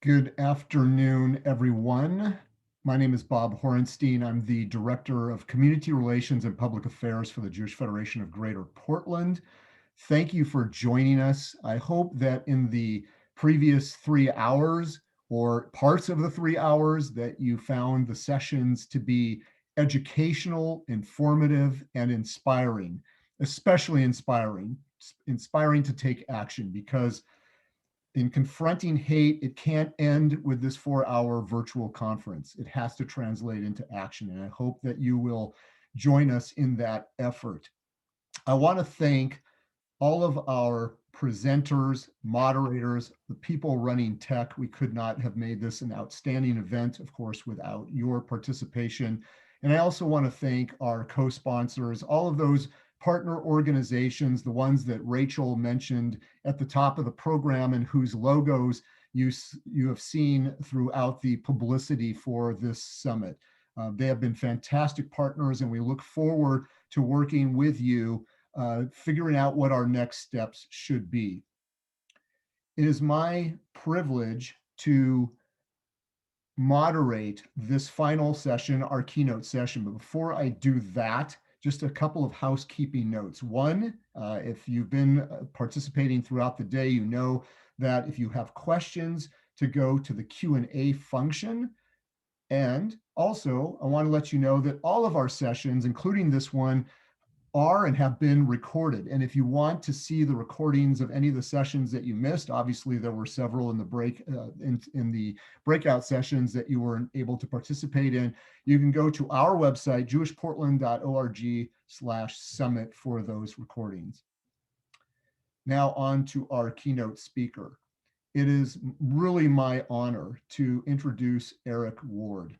Good afternoon, everyone. My name is Bob Horenstein. I'm the Director of Community Relations and Public Affairs for the Jewish Federation of Greater Portland. Thank you for joining us. I hope that in the previous 3 hours or parts of the 3 hours that you found the sessions to be educational, informative, and inspiring, especially inspiring to take action, because in confronting hate, it can't end with this 4-hour virtual conference. It has to translate into action. And I hope that you will join us in that effort. I want to thank all of our presenters, moderators, the people running tech. We could not have made this an outstanding event, of course, without your participation. And I also want to thank our co-sponsors, all of those partner organizations, the ones that Rachel mentioned at the top of the program and whose logos you have seen throughout the publicity for this summit. They have been fantastic partners, and we look forward to working with you, figuring out what our next steps should be. It is my privilege to moderate this final session, our keynote session. But before I do that, just a couple of housekeeping notes. One, if you've been participating throughout the day, you know that if you have questions, to go to the Q&A function. And also, I want to let you know that all of our sessions, including this one, are and have been recorded. And if you want to see the recordings of any of the sessions that you missed, obviously there were several in the breakout sessions that you weren't able to participate in, you can go to our website, jewishportland.org/summit, for those recordings. Now on to our keynote speaker. It is really my honor to introduce Eric Ward.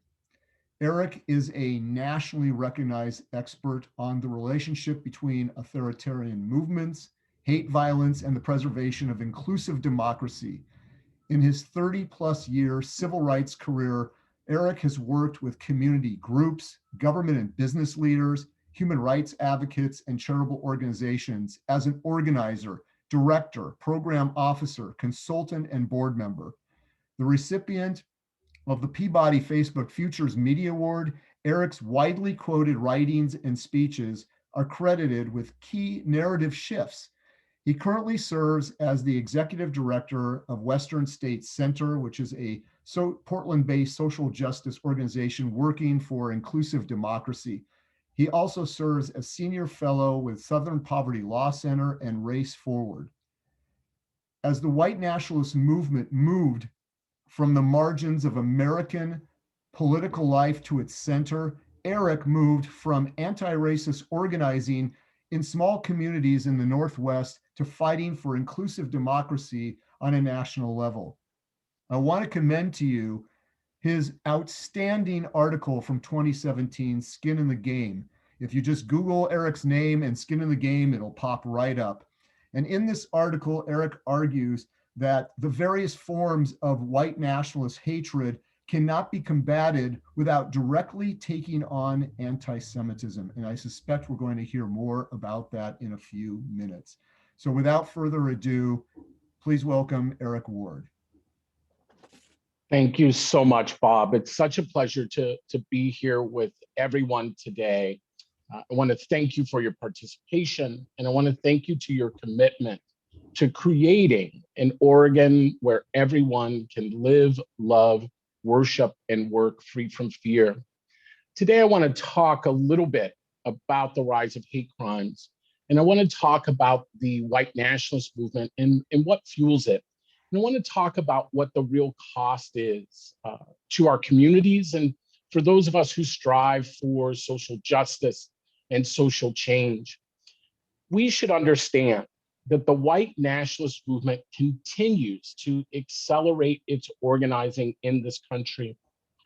Eric is a nationally recognized expert on the relationship between authoritarian movements, hate violence, and the preservation of inclusive democracy. In his 30-plus year civil rights career, Eric has worked with community groups, government and business leaders, human rights advocates, and charitable organizations as an organizer, director, program officer, consultant, and board member. The recipient of the Peabody Facebook Futures Media Award, Eric's widely quoted writings and speeches are credited with key narrative shifts. He currently serves as the executive director of Western States Center, which is a Portland-based social justice organization working for inclusive democracy. He also serves as senior fellow with Southern Poverty Law Center and Race Forward. As the white nationalist movement moved from the margins of American political life to its center, Eric moved from anti-racist organizing in small communities in the Northwest to fighting for inclusive democracy on a national level. I want to commend to you his outstanding article from 2017, Skin in the Game. If you just Google Eric's name and Skin in the Game, it'll pop right up. And in this article, Eric argues that the various forms of white nationalist hatred cannot be combated without directly taking on anti-Semitism. And I suspect we're going to hear more about that in a few minutes. So without further ado, please welcome Eric Ward. Thank you so much, Bob. It's such a pleasure to be here with everyone today. I want to thank you for your participation, and I want to thank you to your commitment to creating an Oregon where everyone can live, love, worship, and work free from fear. Today, I want to talk a little bit about the rise of hate crimes, and I want to talk about the white nationalist movement and what fuels it. And I want to talk about what the real cost is to our communities and for those of us who strive for social justice and social change. We should understand that the white nationalist movement continues to accelerate its organizing in this country.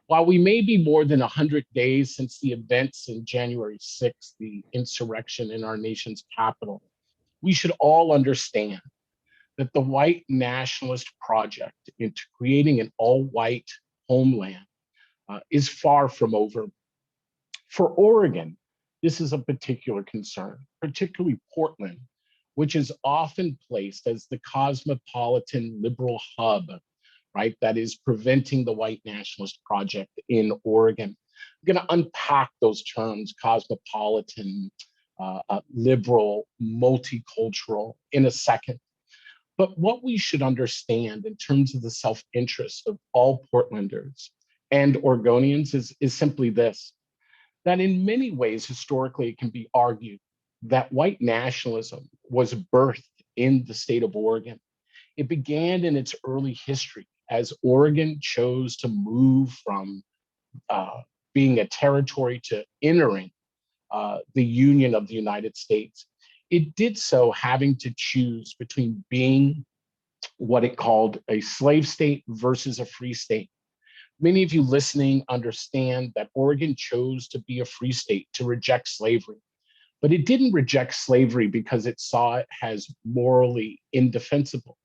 While we may be more than 100 days since the events in January 6th, the insurrection in our nation's capital, we should all understand that the white nationalist project into creating an all-white homeland is far from over. For Oregon, this is a particular concern, particularly Portland, which is often placed as the cosmopolitan liberal hub right, that is preventing the white nationalist project in Oregon. I'm going to unpack those terms: cosmopolitan, liberal, multicultural, in a second. But what we should understand in terms of the self-interest of all Portlanders and Oregonians is simply this: that in many ways, historically, it can be argued that white nationalism was birthed in the state of Oregon. It began in its early history as Oregon chose to move from being a territory to entering the Union of the United States. It did so having to choose between being what it called a slave state versus a free state. Many of you listening understand that Oregon chose to be a free state, to reject slavery. But it didn't reject slavery because it saw it as morally indefensible.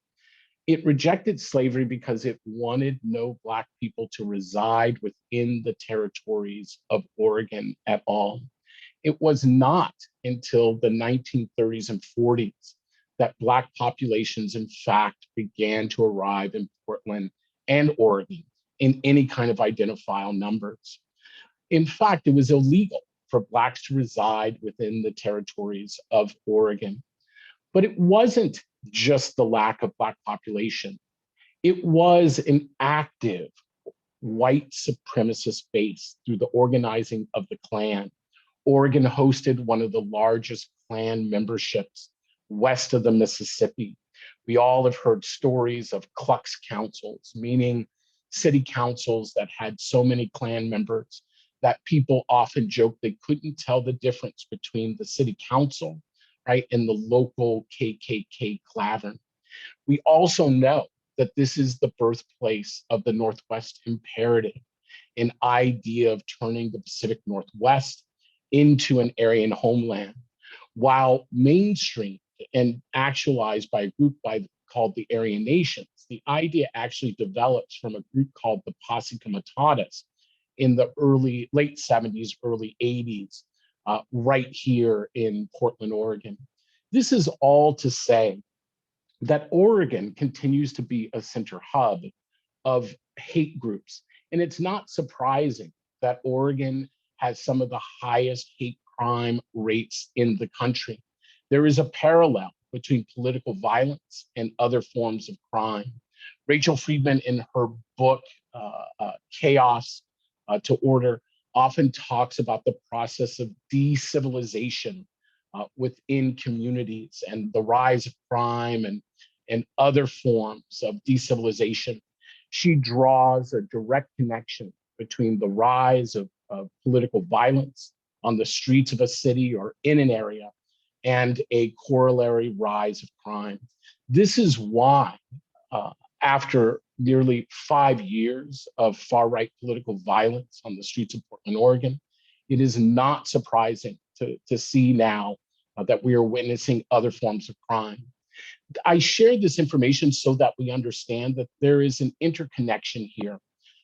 It rejected slavery because it wanted no Black people to reside within the territories of Oregon at all. It was not until the 1930s and 40s that Black populations, in fact, began to arrive in Portland and Oregon in any kind of identifiable numbers. In fact, it was illegal for Blacks to reside within the territories of Oregon. But it wasn't just the lack of Black population. It was an active white supremacist base through the organizing of the Klan. Oregon hosted one of the largest Klan memberships west of the Mississippi. We all have heard stories of Klux councils, meaning city councils that had so many Klan members that people often joke they couldn't tell the difference between the city council, right, and the local KKK clavern. We also know that this is the birthplace of the Northwest Imperative, an idea of turning the Pacific Northwest into an Aryan homeland, while mainstreamed and actualized by a group called the Aryan Nations. The idea actually develops from a group called the Posse Comitatus in the late 70s, early 80s, right here in Portland, Oregon. This is all to say that Oregon continues to be a center hub of hate groups. And it's not surprising that Oregon has some of the highest hate crime rates in the country. There is a parallel between political violence and other forms of crime. Rachel Friedman, in her book, Chaos to Order, often talks about the process of de-civilization within communities and the rise of crime and other forms of de-civilization. She draws a direct connection between the rise of political violence on the streets of a city or in an area and a corollary rise of crime. This is why, after nearly 5 years of far-right political violence on the streets of Portland, Oregon, it is not surprising to see now that we are witnessing other forms of crime. I share this information so that we understand that there is an interconnection here.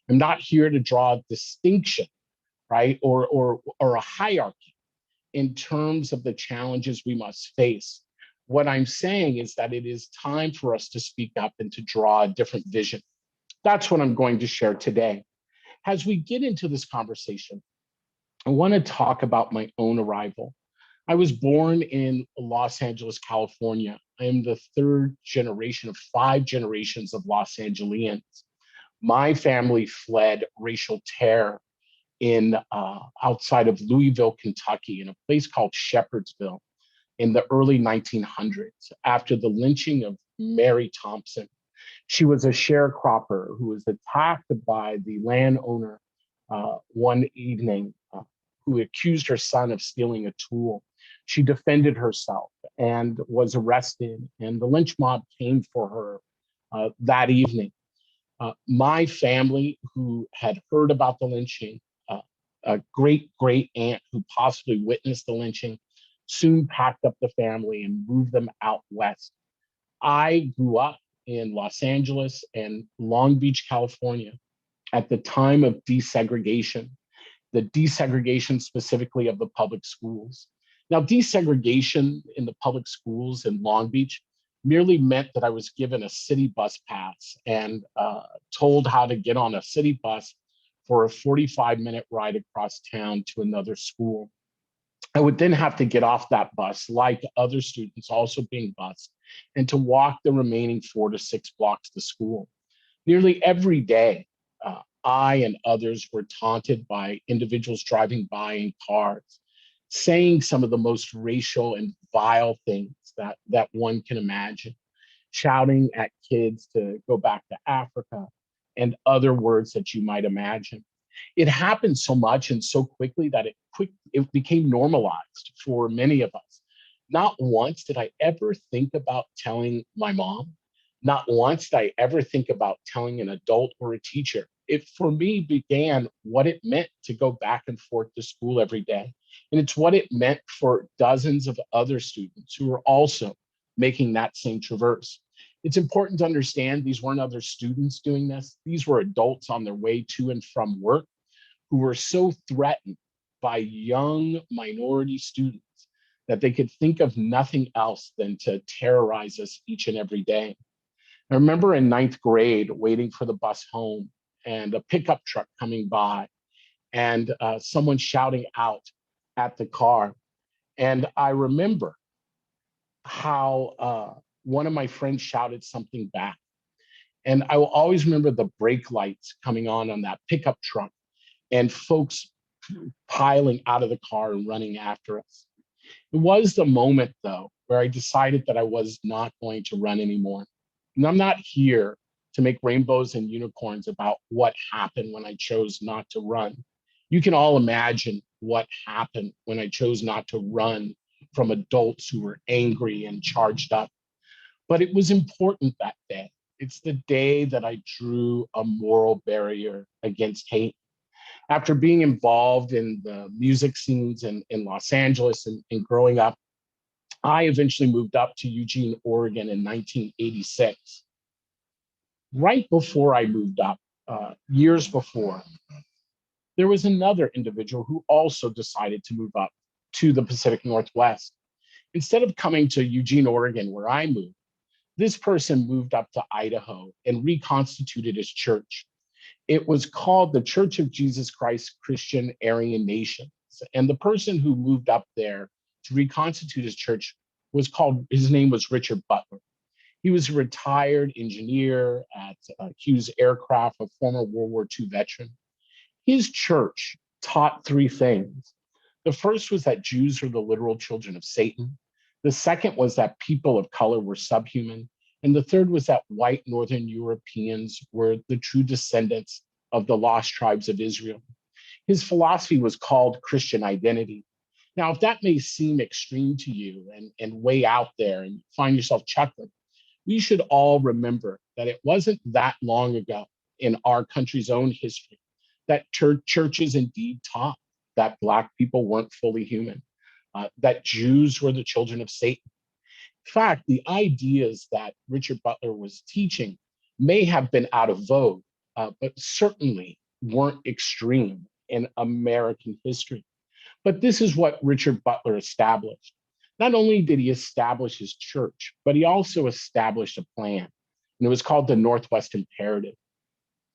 I'm not here to draw a distinction, right, or a hierarchy in terms of the challenges we must face. What I'm saying is that it is time for us to speak up and to draw a different vision. That's what I'm going to share today. As we get into this conversation, I want to talk about my own arrival. I was born in Los Angeles, California. I am the third generation of 5 generations of Los Angeles. My family fled racial terror in outside of Louisville, Kentucky, in a place called Shepherdsville in the early 1900s after the lynching of Mary Thompson. She was a sharecropper who was attacked by the landowner one evening who accused her son of stealing a tool. She defended herself and was arrested, and the lynch mob came for her that evening. My family, who had heard about the lynching, a great aunt who possibly witnessed the lynching, soon packed up the family and moved them out west. I grew up in Los Angeles and Long Beach, California, at the time of desegregation, the desegregation specifically of the public schools. Now, desegregation in the public schools in Long Beach merely meant that I was given a city bus pass and told how to get on a city bus for a 45-minute ride across town to another school. I would then have to get off that bus, like other students also being bused, and to walk the remaining 4 to 6 blocks to school. Nearly every day, I and others were taunted by individuals driving by in cars, saying some of the most racial and vile things that one can imagine, shouting at kids to go back to Africa, and other words that you might imagine. It happened so much and so quickly that it became normalized for many of us. Not once did I ever think about telling my mom. Not once did I ever think about telling an adult or a teacher. It, for me, began what it meant to go back and forth to school every day. And it's what it meant for dozens of other students who were also making that same traverse. It's important to understand these weren't other students doing this. These were adults on their way to and from work who were so threatened by young minority students that they could think of nothing else than to terrorize us each and every day. I remember in 9th grade waiting for the bus home and a pickup truck coming by and someone shouting out at the car. And I remember how one of my friends shouted something back. And I will always remember the brake lights coming on that pickup truck and folks piling out of the car and running after us. It was the moment, though, where I decided that I was not going to run anymore. And I'm not here to make rainbows and unicorns about what happened when I chose not to run. You can all imagine what happened when I chose not to run from adults who were angry and charged up. But it was important that day. It's the day that I drew a moral barrier against hate. After being involved in the music scenes in Los Angeles and growing up, I eventually moved up to Eugene, Oregon in 1986. Right before I moved up, years before, there was another individual who also decided to move up to the Pacific Northwest. Instead of coming to Eugene, Oregon, where I moved, this person moved up to Idaho and reconstituted his church. It was called the Church of Jesus Christ Christian Aryan Nations. And the person who moved up there to reconstitute his church his name was Richard Butler. He was a retired engineer at Hughes Aircraft, a former World War II veteran. His church taught 3 things. The first was that Jews are the literal children of Satan. The second was that people of color were subhuman. And the third was that white Northern Europeans were the true descendants of the lost tribes of Israel. His philosophy was called Christian identity. Now, if that may seem extreme to you and way out there and find yourself chuckling, we should all remember that it wasn't that long ago in our country's own history that churches indeed taught that Black people weren't fully human, that Jews were the children of Satan. In fact, the ideas that Richard Butler was teaching may have been out of vogue, but certainly weren't extreme in American history. But this is what Richard Butler established. Not only did he establish his church, but he also established a plan, and it was called the Northwest Imperative.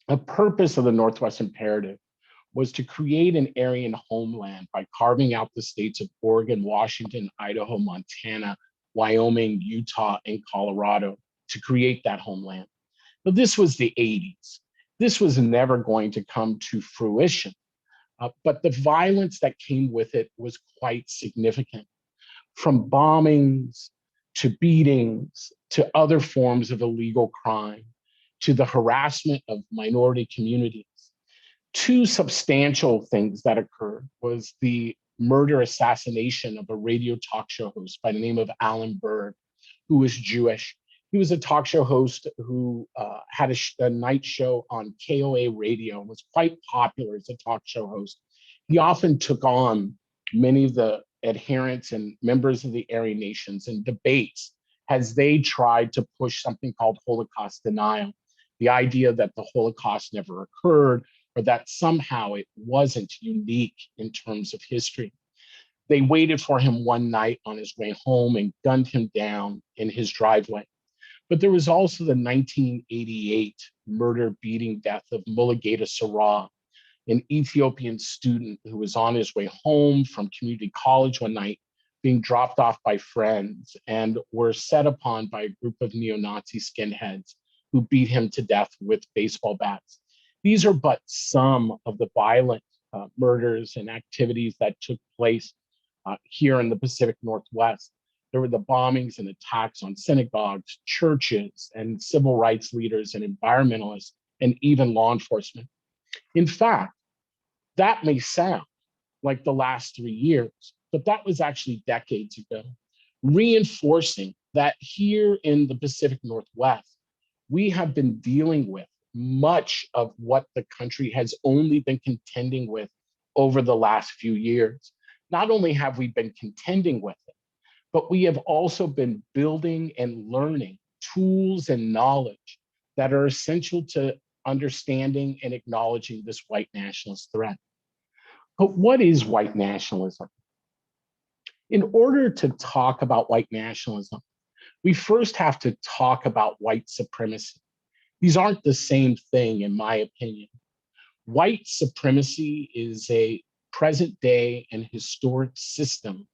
A purpose of the Northwest Imperative was to create an Aryan homeland by carving out the states of Oregon, Washington, Idaho, Montana, Wyoming, Utah, and Colorado to create that homeland. But this was the 80s. This was never going to come to fruition, but the violence that came with it was quite significant. From bombings to beatings to other forms of illegal crime to the harassment of minority communities. 2 substantial things that occurred was the murder assassination of a radio talk show host by the name of Alan Berg, who was Jewish. He was a talk show host who had a night show on KOA radio and was quite popular as a talk show host. He often took on many of the adherents and members of the Aryan nations in debates as they tried to push something called Holocaust denial, the idea that the Holocaust never occurred or that somehow it wasn't unique in terms of history. They waited for him one night on his way home and gunned him down in his driveway. But there was also the 1988 murder, beating death of Mulugeta Sarah, an Ethiopian student who was on his way home from community college one night, being dropped off by friends, and were set upon by a group of neo-Nazi skinheads who beat him to death with baseball bats. These are but some of the violent murders and activities that took place here in the Pacific Northwest. There were the bombings and attacks on synagogues, churches, and civil rights leaders and environmentalists, and even law enforcement. In fact, that may sound like the last 3 years, but that was actually decades ago, reinforcing that here in the Pacific Northwest, we have been dealing with much of what the country has only been contending with over the last few years. Not only have we been contending with it, but we have also been building and learning tools and knowledge that are essential to understanding and acknowledging this white nationalist threat. But what is white nationalism? In order to talk about white nationalism, we first have to talk about white supremacy. These aren't the same thing, in my opinion. White supremacy is a present day and historic system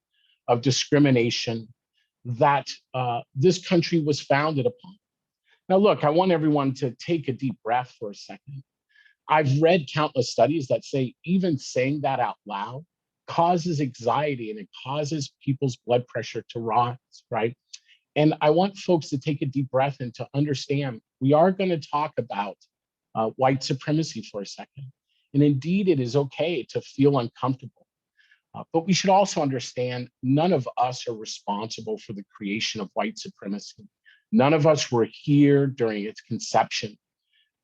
of discrimination that this country was founded upon. Now, look, I want everyone to take a deep breath for a second. I've read countless studies that say even saying that out loud causes anxiety and it causes people's blood pressure to rise, right? And I want folks to take a deep breath and to understand we are going to talk about white supremacy for a second. And indeed, it is okay to feel uncomfortable. But we should also understand none of us are responsible for the creation of white supremacy. None of us were here during its conception.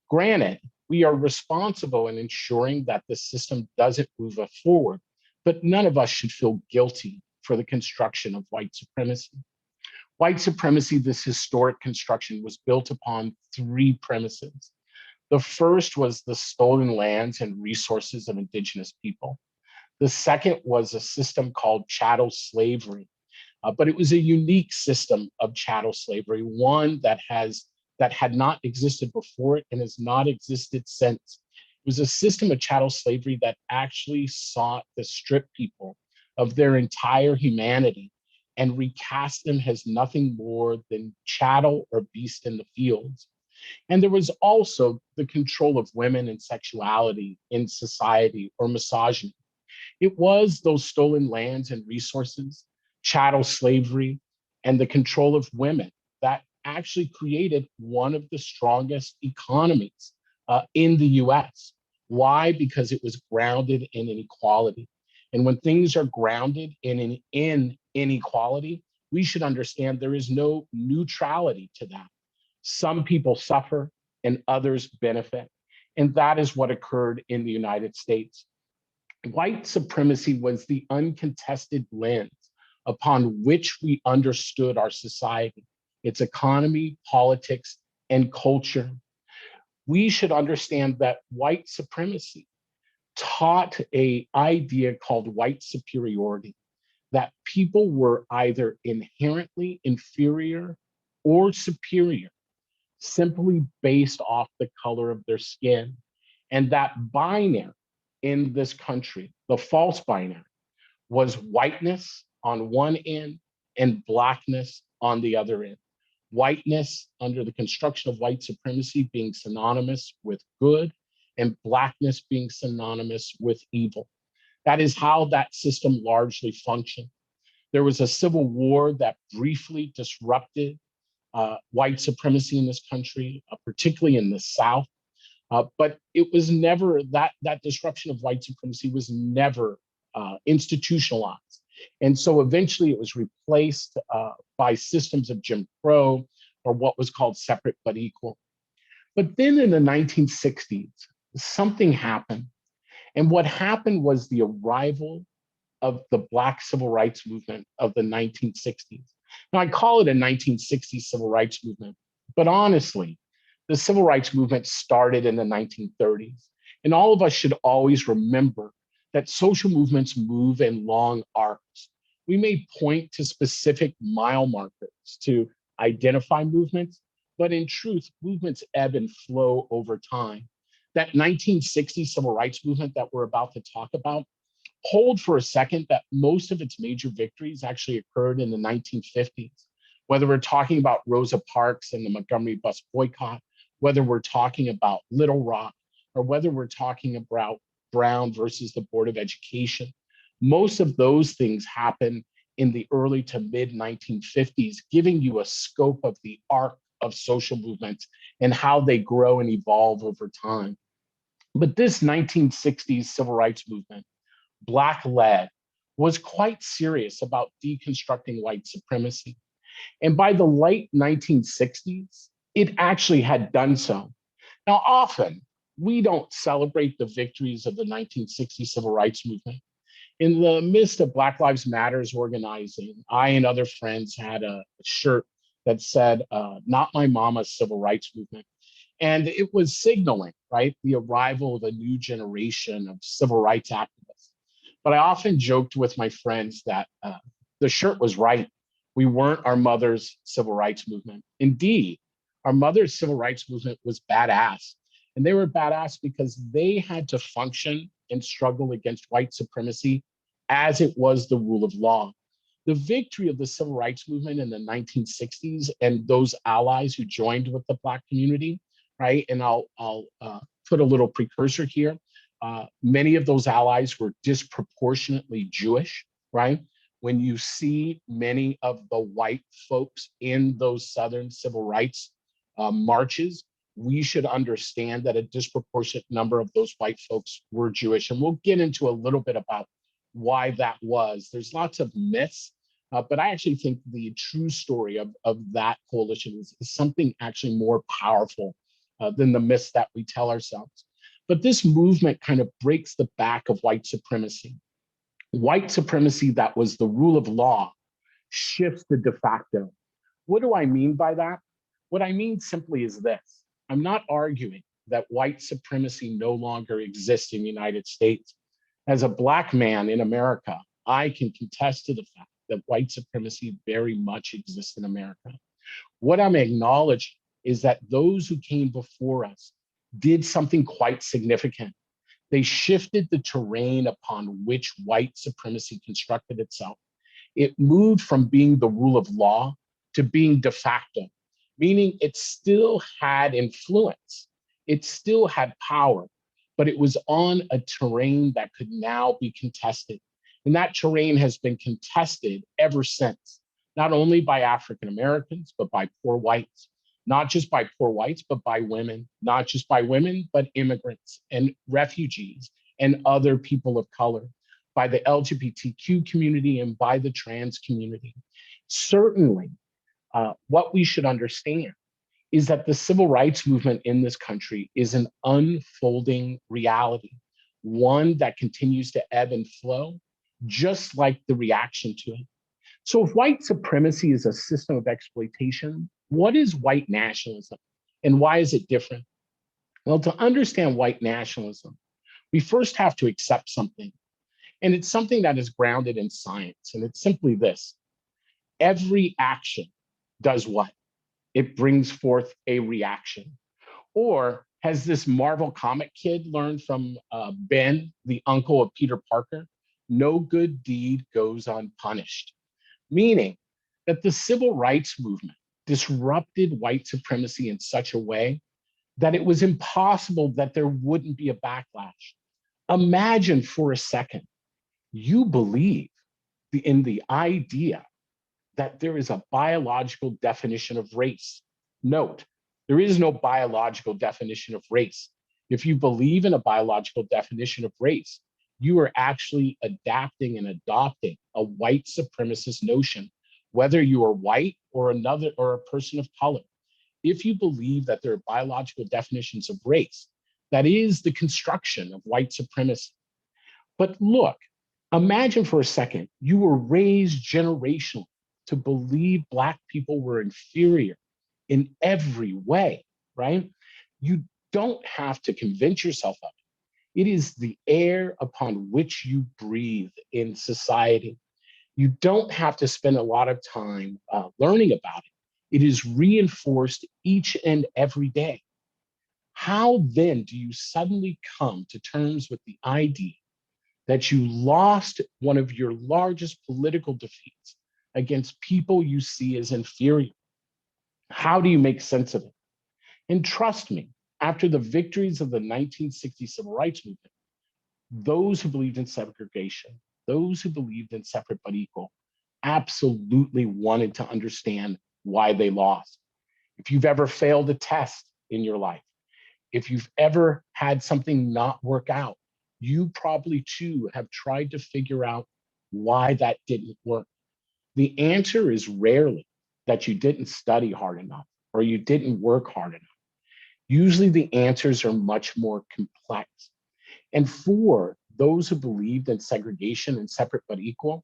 Granted, we are responsible in ensuring that the system doesn't move us forward, but none of us should feel guilty for the construction of white supremacy. White supremacy, this historic construction, was built upon 3 premises. The first was the stolen lands and resources of indigenous people. The second was a system called chattel slavery, but it was a unique system of chattel slavery, one that had not existed before it and has not existed since. It was a system of chattel slavery that actually sought to strip people of their entire humanity and recast them as nothing more than chattel or beast in the fields. And there was also the control of women and sexuality in society, or misogyny. It was those stolen lands and resources, chattel slavery, and the control of women that actually created one of the strongest economies in the US. Why? Because it was grounded in inequality. And when things are grounded in inequality, we should understand there is no neutrality to that. Some people suffer and others benefit. And that is what occurred in the United States. White supremacy was the uncontested lens upon which we understood our society, its economy, politics, and culture. We should understand that white supremacy taught an idea called white superiority, that people were either inherently inferior or superior, simply based off the color of their skin. And that binary in this country, the false binary, was whiteness on one end and blackness on the other end. Whiteness under the construction of white supremacy being synonymous with good, and blackness being synonymous with evil. That is how that system largely functioned. There was a civil war that briefly disrupted white supremacy in this country, particularly in the South. But it was never, that disruption of white supremacy was never institutionalized. And so eventually it was replaced by systems of Jim Crow, or what was called separate but equal. But then in the 1960s, something happened. And what happened was the arrival of the Black civil rights movement of the 1960s. Now, I call it a 1960s civil rights movement, but honestly, the civil rights movement started in the 1930s. And all of us should always remember that social movements move in long arcs. We may point to specific mile markers to identify movements, but in truth, movements ebb and flow over time. That 1960 civil rights movement that we're about to talk about, hold for a second that most of its major victories actually occurred in the 1950s. Whether we're talking about Rosa Parks and the Montgomery bus boycott, whether we're talking about Little Rock, or whether we're talking about Brown versus the Board of Education, most of those things happen in the early to mid 1950s, giving you a scope of the arc of social movements and how they grow and evolve over time. But this 1960s civil rights movement, Black-led, was quite serious about deconstructing white supremacy. And by the late 1960s, it actually had done so. Now, often, we don't celebrate the victories of the 1960 civil rights movement. In the midst of Black Lives Matters organizing, I and other friends had a shirt that said, "Not my mama's civil rights movement." And it was signaling, right, the arrival of a new generation of civil rights activists. But I often joked with my friends that the shirt was right. We weren't our mother's civil rights movement. Indeed, our mother's civil rights movement was badass. And they were badass because they had to function and struggle against white supremacy as it was the rule of law. The victory of the civil rights movement in the 1960s and those allies who joined with the Black community, right? And I'll put a little precursor here. Many of those allies were disproportionately Jewish, right? When you see many of the white folks in those Southern civil rights marches, we should understand that a disproportionate number of those white folks were Jewish. And we'll get into a little bit about why that was. There's lots of myths, but I actually think the true story of that coalition is something actually more powerful than the myths that we tell ourselves. But this movement kind of breaks the back of white supremacy. White supremacy that was the rule of law shifts to de facto. What do I mean by that? What I mean simply is this. I'm not arguing that white supremacy no longer exists in the United States. As a Black man in America, I can contest to the fact that white supremacy very much exists in America. What I'm acknowledging is that those who came before us did something quite significant. They shifted the terrain upon which white supremacy constructed itself. It moved from being the rule of law to being de facto, meaning it still had influence, it still had power, but it was on a terrain that could now be contested. And that terrain has been contested ever since, not only by African Americans, but by poor whites, not just by poor whites, but by women, not just by women, but immigrants and refugees and other people of color, by the LGBTQ community and by the trans community. Certainly, what we should understand is that the civil rights movement in this country is an unfolding reality, one that continues to ebb and flow, just like the reaction to it. So if white supremacy is a system of exploitation, what is white nationalism and why is it different? Well, to understand white nationalism, we first have to accept something, and it's something that is grounded in science, and it's simply this. Every action does what? It brings forth a reaction. Or has this Marvel comic kid learned from Ben, the uncle of Peter Parker? No good deed goes unpunished. Meaning that the civil rights movement disrupted white supremacy in such a way that it was impossible that there wouldn't be a backlash. Imagine for a second, you believe in the idea that there is a biological definition of race. Note, there is no biological definition of race. If you believe in a biological definition of race, you are actually adapting and adopting a white supremacist notion, whether you are white or another or a person of color. If you believe that there are biological definitions of race, that is the construction of white supremacy. But look, imagine for a second, you were raised generationally to believe Black people were inferior in every way, right? You don't have to convince yourself of it. It is the air upon which you breathe in society. You don't have to spend a lot of time learning about it. It is reinforced each and every day. How then do you suddenly come to terms with the idea that you lost one of your largest political defeats against people you see as inferior? How do you make sense of it? And trust me, after the victories of the 1960 civil rights movement, those who believed in segregation, those who believed in separate but equal, absolutely wanted to understand why they lost. If you've ever failed a test in your life, if you've ever had something not work out, you probably too have tried to figure out why that didn't work. The answer is rarely that you didn't study hard enough or you didn't work hard enough. Usually the answers are much more complex. And for those who believed in segregation and separate but equal,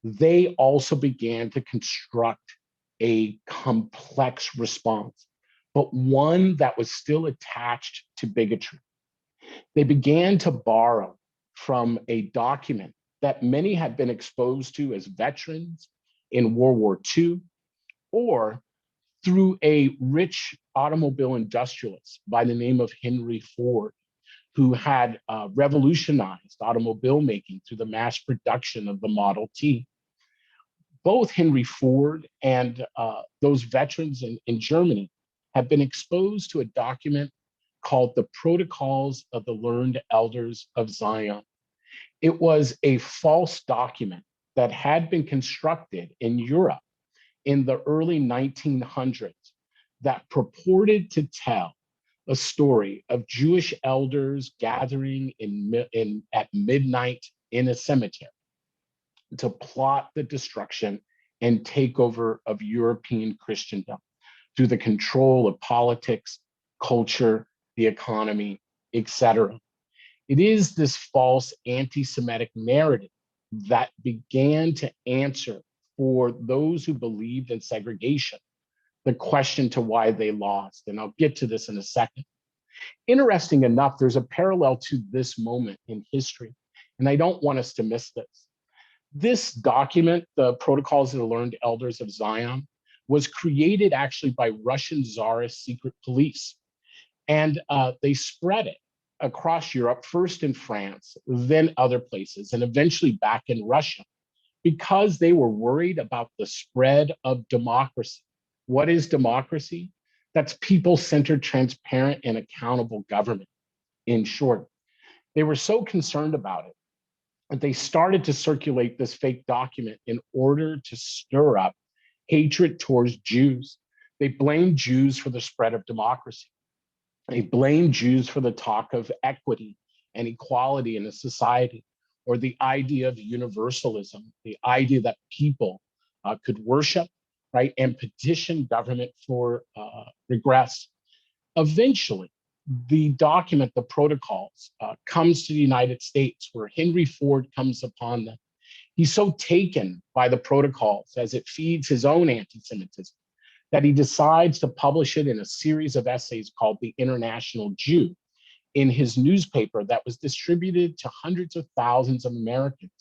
they also began to construct a complex response, but one that was still attached to bigotry. They began to borrow from a document that many had been exposed to as veterans in World War II, or through a rich automobile industrialist by the name of Henry Ford, who had revolutionized automobile making through the mass production of the Model T. Both Henry Ford and those veterans in Germany have been exposed to a document called the Protocols of the Learned Elders of Zion. It was a false document that had been constructed in Europe in the early 1900s that purported to tell a story of Jewish elders gathering at midnight in a cemetery to plot the destruction and takeover of European Christendom through the control of politics, culture, the economy, etc. It is this false anti-Semitic narrative that began to answer for those who believed in segregation the question to why they lost. And I'll get to this in a second. Interesting enough, there's a parallel to this moment in history, and I don't want us to miss this. This document, the Protocols of the Learned Elders of Zion, was created actually by Russian Tsarist secret police. And they spread it across Europe, first in France, then other places, and eventually back in Russia, because they were worried about the spread of democracy. What is democracy? That's people-centered, transparent, and accountable government, in short. They were so concerned about it that they started to circulate this fake document in order to stir up hatred towards Jews. They blamed Jews for the spread of democracy. They blamed Jews for the talk of equity and equality in a society, or the idea of universalism, the idea that people could worship, right, and petition government for regress. Eventually, the document, the protocols, comes to the United States, where Henry Ford comes upon them. He's so taken by the protocols as it feeds his own anti-Semitism that he decides to publish it in a series of essays called The International Jew in his newspaper that was distributed to hundreds of thousands of Americans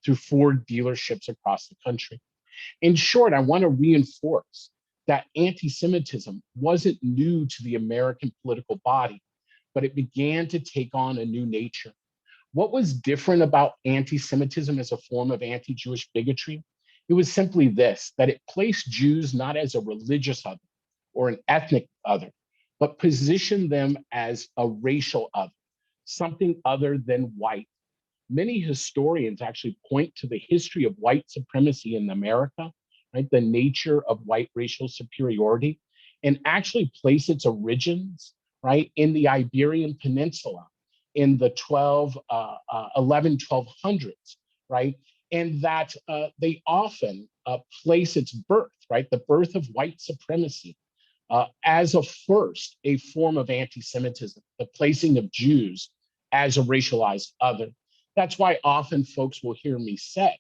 through Ford dealerships across the country. In short, I want to reinforce that anti-Semitism wasn't new to the American political body, but it began to take on a new nature. What was different about anti-Semitism as a form of anti-Jewish bigotry? It was simply this, that it placed Jews not as a religious other or an ethnic other, but positioned them as a racial other, something other than white. Many historians actually point to the history of white supremacy in America, right, the nature of white racial superiority, and actually place its origins, right, in the Iberian Peninsula in the 1200s, right? And that they often place its birth, right, the birth of white supremacy as a form of anti-Semitism, the placing of Jews as a racialized other. That's why often folks will hear me say,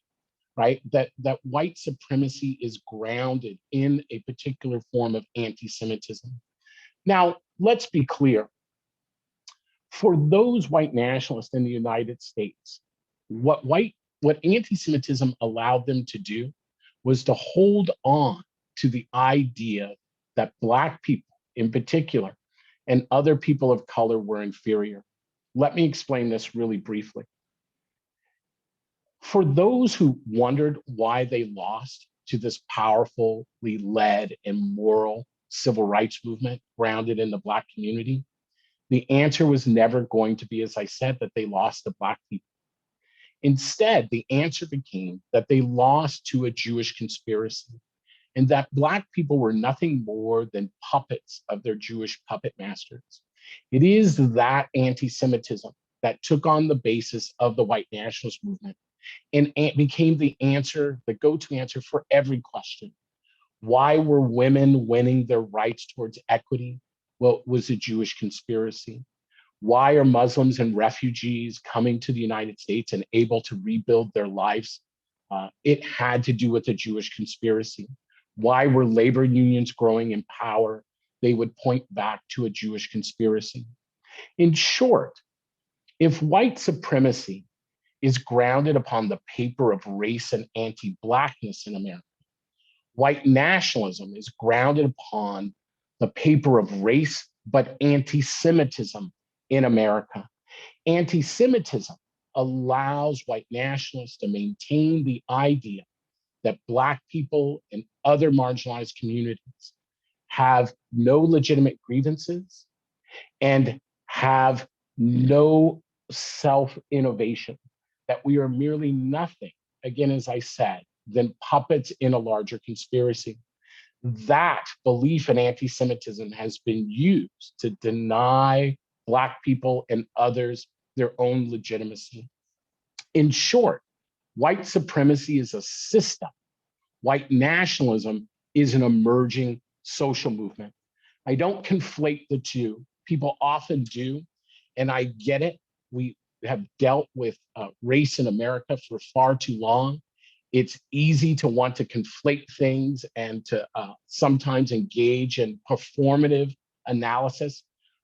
right, that white supremacy is grounded in a particular form of anti-Semitism. Now, let's be clear. For those white nationalists in the United States, what anti-Semitism allowed them to do was to hold on to the idea that Black people in particular and other people of color were inferior. Let me explain this really briefly. For those who wondered why they lost to this powerfully led and moral civil rights movement grounded in the Black community, the answer was never going to be, as I said, that they lost to Black people. Instead, the answer became that they lost to a Jewish conspiracy, and that Black people were nothing more than puppets of their Jewish puppet masters. It is that anti-Semitism that took on the basis of the white nationalist movement and became the answer, the go-to answer for every question. Why were women winning their rights towards equity? Well, it was a Jewish conspiracy. Why are Muslims and refugees coming to the United States and able to rebuild their lives? It had to do with the Jewish conspiracy. Why were labor unions growing in power? They would point back to a Jewish conspiracy. In short, if white supremacy is grounded upon the paper of race and anti-Blackness in America, white nationalism is grounded upon the paper of race, but anti-Semitism in America. Anti-Semitism allows white nationalists to maintain the idea that Black people and other marginalized communities have no legitimate grievances and have no self-innovation, that we are merely nothing, again, as I said, than puppets in a larger conspiracy. That belief in anti-Semitism has been used to deny Black people and others their own legitimacy. In short, white supremacy is a system. White nationalism is an emerging social movement. I don't conflate the two. People often do, and I get it. We have dealt with race in America for far too long. It's easy to want to conflate things and to sometimes engage in performative analysis.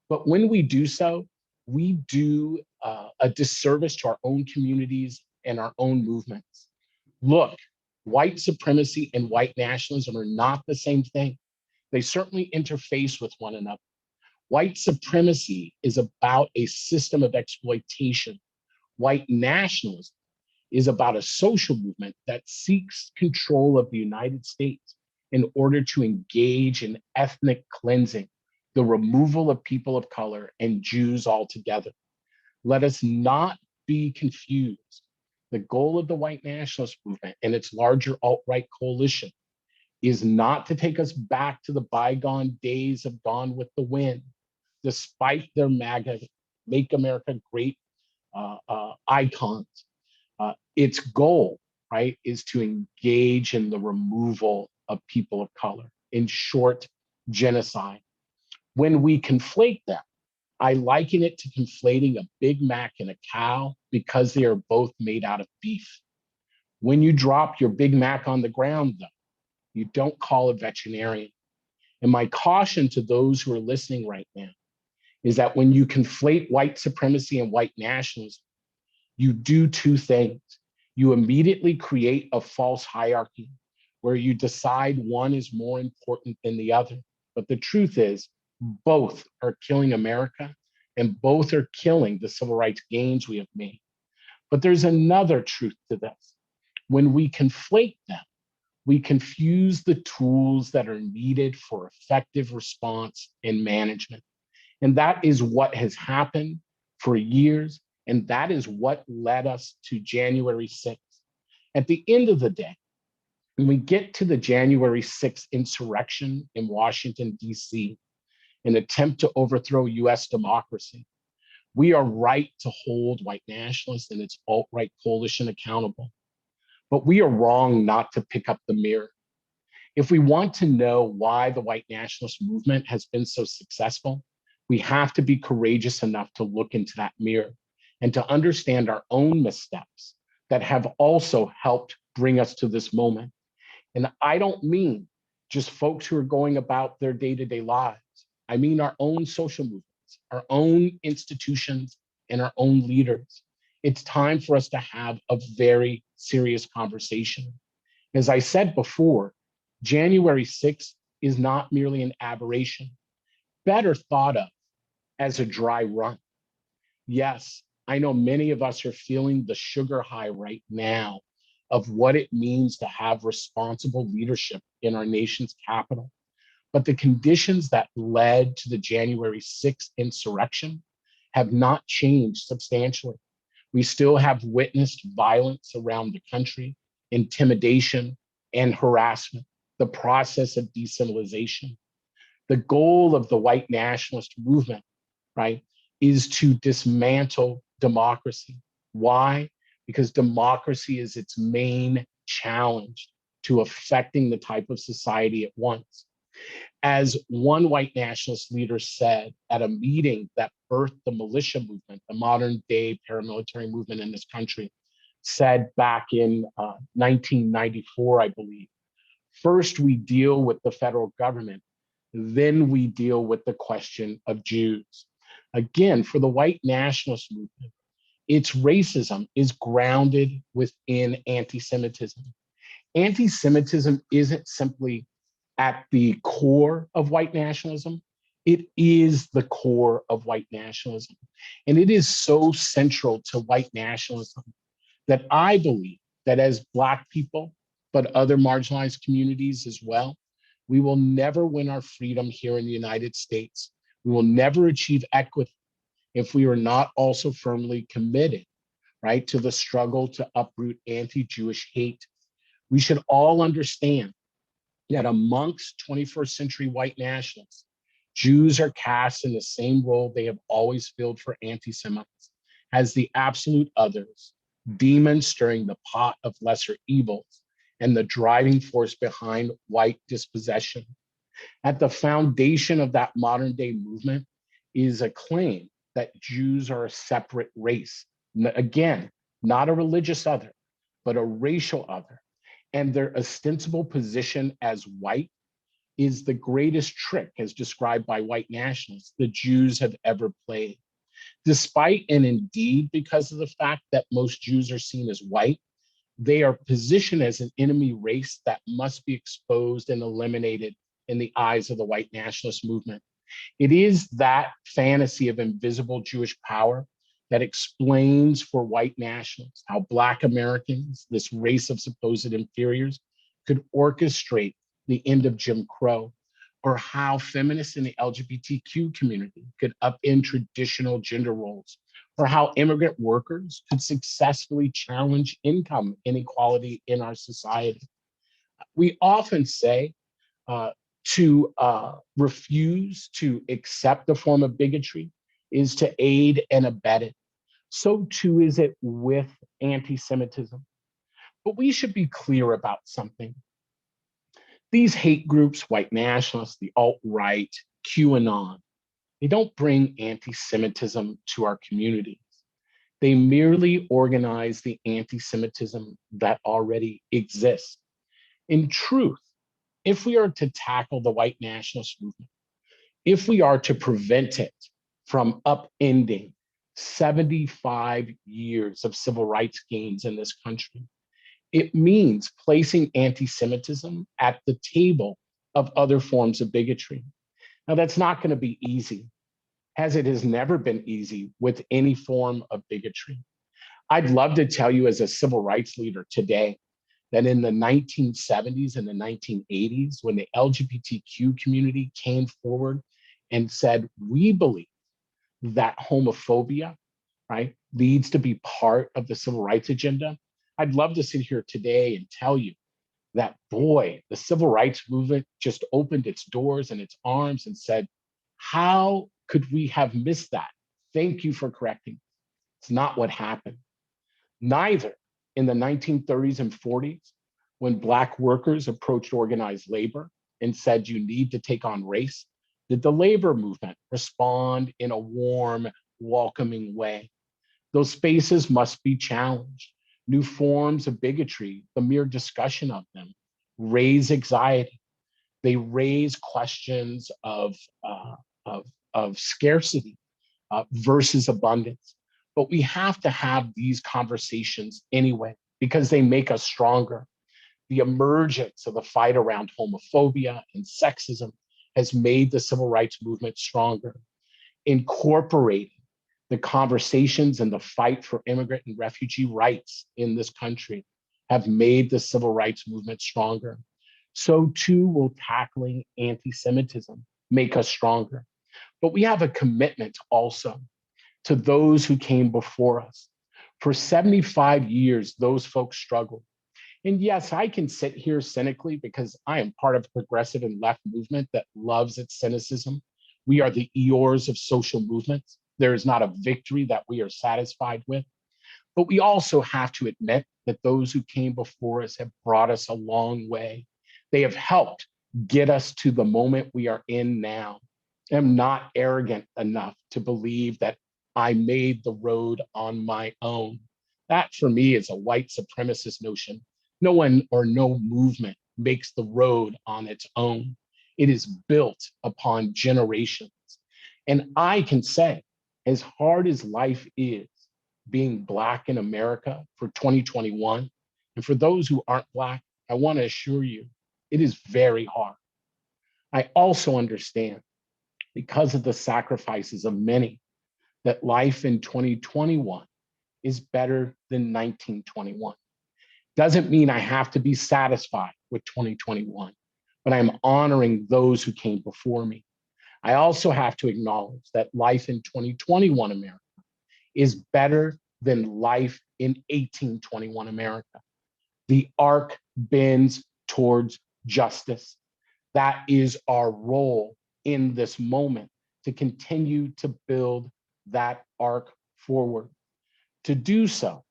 But when we do so, we do a disservice to our own communities and our own movements. Look, white supremacy and white nationalism are not the same thing. They certainly interface with one another. White supremacy is about a system of exploitation. White nationalism is about a social movement that seeks control of the United States in order to engage in ethnic cleansing, the removal of people of color and Jews altogether. Let us not be confused. The goal of the white nationalist movement and its larger alt-right coalition is not to take us back to the bygone days of Gone with the Wind, despite their MAGA, Make America Great icons. Its goal, right, is to engage in the removal of people of color, in short, genocide. When we conflate them, I liken it to conflating a Big Mac and a cow because they are both made out of beef. When you drop your Big Mac on the ground, though, you don't call a veterinarian. And my caution to those who are listening right now is that when you conflate white supremacy and white nationalism, you do two things. You immediately create a false hierarchy where you decide one is more important than the other. But the truth is, both are killing America and both are killing the civil rights gains we have made. But there's another truth to this. When we conflate them, we confuse the tools that are needed for effective response and management. And that is what has happened for years. And that is what led us to January 6th. At the end of the day, when we get to the January 6th insurrection in Washington, D.C., an attempt to overthrow US democracy, we are right to hold white nationalists and its alt-right coalition accountable. But we are wrong not to pick up the mirror. If we want to know why the white nationalist movement has been so successful, we have to be courageous enough to look into that mirror and to understand our own missteps that have also helped bring us to this moment. And I don't mean just folks who are going about their day-to-day lives. I mean our own social movements, our own institutions, and our own leaders. It's time for us to have a very serious conversation. As I said before, January 6th is not merely an aberration, better thought of as a dry run. Yes, I know many of us are feeling the sugar high right now of what it means to have responsible leadership in our nation's capital. But the conditions that led to the January 6th insurrection have not changed substantially. We still have witnessed violence around the country, intimidation and harassment, the process of decentralization. The goal of the white nationalist movement, right, is to dismantle democracy. Why? Because democracy is its main challenge to affecting the type of society it wants. As one white nationalist leader said at a meeting that birthed the militia movement, the modern day paramilitary movement in this country, said back in 1994, I believe, first we deal with the federal government, then we deal with the question of Jews. Again, for the white nationalist movement, its racism is grounded within anti-Semitism. Anti-Semitism isn't simply at the core of white nationalism, it is the core of white nationalism. And it is so central to white nationalism that I believe that as Black people, but other marginalized communities as well, we will never win our freedom here in the United States. We will never achieve equity if we are not also firmly committed, right, to the struggle to uproot anti-Jewish hate. We should all understand that amongst 21st century white nationalists, Jews are cast in the same role they have always filled for anti-Semites, as the absolute others, demons stirring the pot of lesser evils, and the driving force behind white dispossession. At the foundation of that modern day movement is a claim that Jews are a separate race. Again, not a religious other, but a racial other. And their ostensible position as white is the greatest trick, as described by white nationalists, the Jews have ever played. Despite and indeed because of the fact that most Jews are seen as white, they are positioned as an enemy race that must be exposed and eliminated in the eyes of the white nationalist movement. It is that fantasy of invisible Jewish power that explains for white nationalists how Black Americans, this race of supposed inferiors, could orchestrate the end of Jim Crow, or how feminists in the LGBTQ community could upend traditional gender roles, or how immigrant workers could successfully challenge income inequality in our society. We often say to refuse to accept a form of bigotry is to aid and abet it. So too is it with anti-Semitism. But we should be clear about something. These hate groups, white nationalists, the alt-right, QAnon, they don't bring anti-Semitism to our communities. They merely organize the anti-Semitism that already exists. In truth, if we are to tackle the white nationalist movement, if we are to prevent it from upending 75 years of civil rights gains in this country, it means placing anti-Semitism at the table of other forms of bigotry. Now, that's not going to be easy, as it has never been easy with any form of bigotry. I'd love to tell you as a civil rights leader today that in the 1970s and the 1980s, when the LGBTQ community came forward and said, we believe that homophobia, right, needs to be part of the civil rights agenda, I'd love to sit here today and tell you that, boy, the civil rights movement just opened its doors and its arms and said, how could we have missed that? Thank you for correcting. It's not what happened. Neither in the 1930s and 40s, when Black workers approached organized labor and said, you need to take on race, did the labor movement respond in a warm, welcoming way. Those spaces must be challenged. New forms of bigotry, the mere discussion of them, raise anxiety. They raise questions of scarcity versus abundance. But we have to have these conversations anyway, because they make us stronger. The emergence of the fight around homophobia and sexism has made the civil rights movement stronger. Incorporating the conversations and the fight for immigrant and refugee rights in this country have made the civil rights movement stronger. So too will tackling anti-Semitism make us stronger. But we have a commitment also to those who came before us. For 75 years, those folks struggled. And yes, I can sit here cynically because I am part of a progressive and left movement that loves its cynicism. We are the Eeyores of social movements. There is not a victory that we are satisfied with. But we also have to admit that those who came before us have brought us a long way. They have helped get us to the moment we are in now. I'm not arrogant enough to believe that I made the road on my own. That for me is a white supremacist notion. No one or no movement makes the road on its own. It is built upon generations. And I can say, as hard as life is, being Black in America for 2021, and for those who aren't Black, I want to assure you, it is very hard. I also understand, because of the sacrifices of many, that life in 2021 is better than 1921. Doesn't mean I have to be satisfied with 2021, but I'm honoring those who came before me. I also have to acknowledge that life in 2021 America is better than life in 1821 America. The arc bends towards justice. That is our role in this moment, to continue to build that arc forward. To do so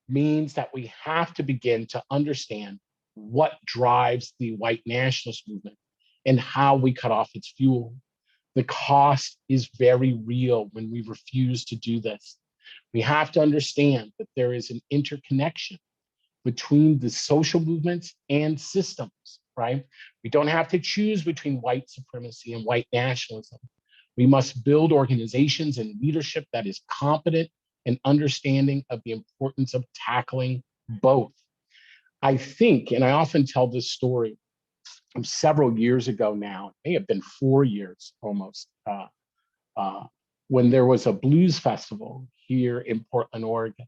means that we have to begin to understand what drives the white nationalist movement and how we cut off its fuel. The cost is very real when we refuse to do this. We have to understand that there is an interconnection between the social movements and systems, right? We don't have to choose between white supremacy and white nationalism. We must build organizations and leadership that is competent and understanding of the importance of tackling both. I think, and I often tell this story from several years ago now, it may have been 4 years almost, when there was a blues festival here in Portland, Oregon.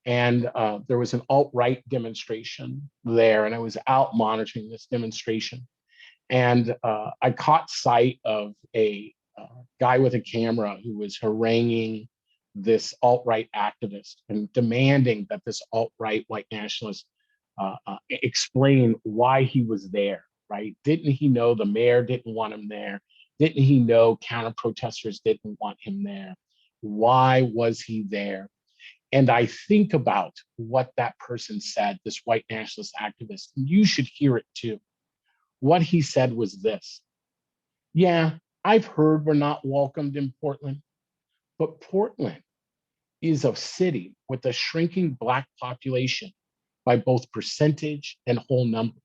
And there was an alt-right demonstration there, and I was out monitoring this demonstration. And I caught sight of a guy with a camera who was haranguing this alt-right activist and demanding that this alt-right white nationalist explain why he was there, right? Didn't he know the mayor didn't want him there? Didn't he know counter-protesters didn't want him there? Why was he there? And I think about what that person said, this white nationalist activist, and you should hear it too. What he said was this: yeah, I've heard we're not welcomed in Portland, but Portland is a city with a shrinking Black population by both percentage and whole number.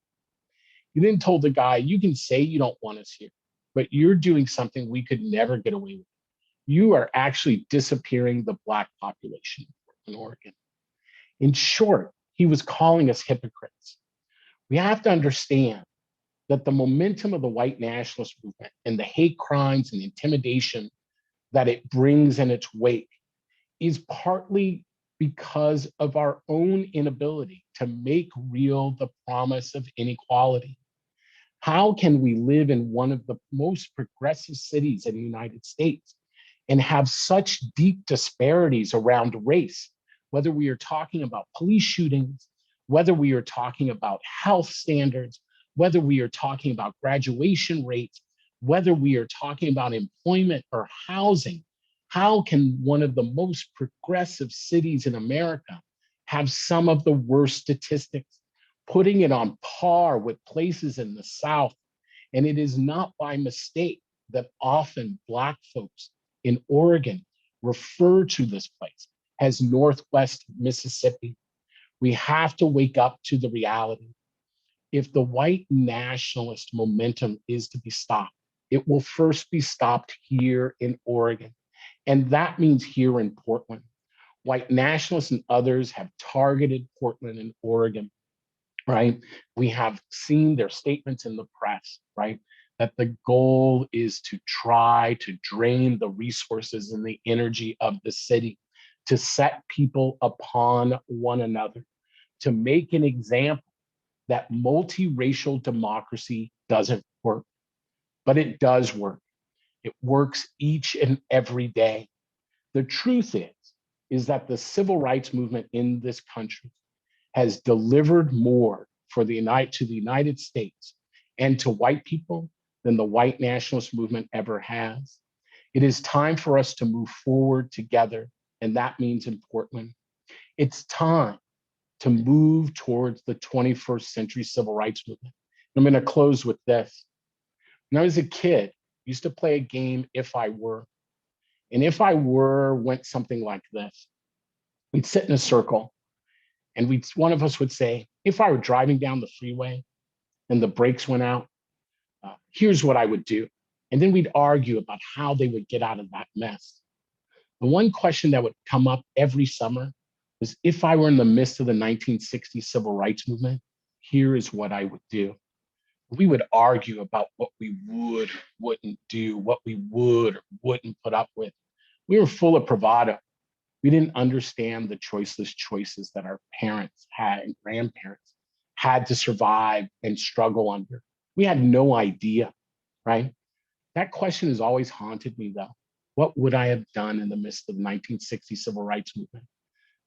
You then told the guy, you can say you don't want us here, but you're doing something we could never get away with. You are actually disappearing the Black population in Oregon. In short, he was calling us hypocrites. We have to understand that the momentum of the white nationalist movement and the hate crimes and the intimidation that it brings in its wake is partly because of our own inability to make real the promise of inequality. How can we live in one of the most progressive cities in the United States and have such deep disparities around race, whether we are talking about police shootings, whether we are talking about health standards, whether we are talking about graduation rates, whether we are talking about employment or housing? How can one of the most progressive cities in America have some of the worst statistics, putting it on par with places in the South? And it is not by mistake that often Black folks in Oregon refer to this place as Northwest Mississippi. We have to wake up to the reality. If the white nationalist momentum is to be stopped, it will first be stopped here in Oregon. And that means here in Portland. White nationalists and others have targeted Portland and Oregon right? We have seen their statements in the press, right? That the goal is to try to drain the resources and the energy of the city, to set people upon one another, to make an example that multiracial democracy doesn't work, but it does work. It works each and every day. The truth is that the civil rights movement in this country has delivered more for to the United States and to white people than the white nationalist movement ever has. It is time for us to move forward together, and that means in Portland. It's time to move towards the 21st century civil rights movement. I'm going to close with this. When I was a kid, I used to play a game, If I Were. And If I Were went something like this. We'd sit in a circle, and one of us would say, if I were driving down the freeway and the brakes went out, here's what I would do. And then we'd argue about how they would get out of that mess. The one question that would come up every summer was, if I were in the midst of the 1960s civil rights movement, here is what I would do. We would argue about what we wouldn't do, what we would or wouldn't put up with. We were full of bravado. We didn't understand the choiceless choices that our parents had and grandparents had to survive and struggle under. We had no idea, right? That question has always haunted me, though. What would I have done in the midst of the 1960 civil rights movement?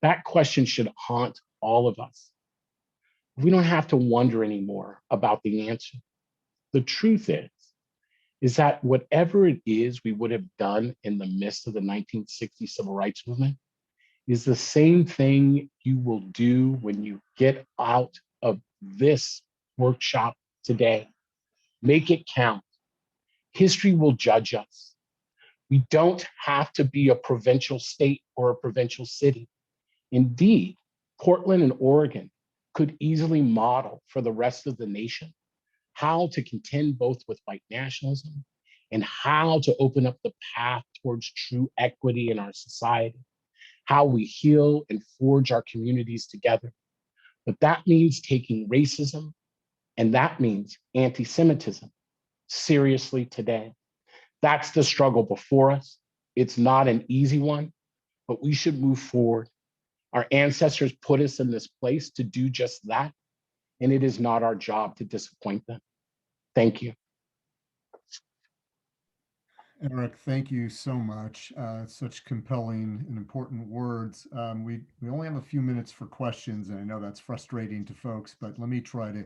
That question should haunt all of us. We don't have to wonder anymore about the answer. The truth is that whatever it is we would have done in the midst of the 1960 civil rights movement is the same thing you will do when you get out of this workshop today. Make it count. History will judge us. We don't have to be a provincial state or a provincial city. Indeed, Portland and Oregon could easily model for the rest of the nation how to contend both with white nationalism and how to open up the path towards true equity in our society, how we heal and forge our communities together. But that means taking racism and that means anti-Semitism seriously today. That's the struggle before us. It's not an easy one, but we should move forward. Our ancestors put us in this place to do just that, and it is not our job to disappoint them. Thank you. Eric, thank you so much. Such compelling and important words. We only have a few minutes for questions, and I know that's frustrating to folks, but let me try to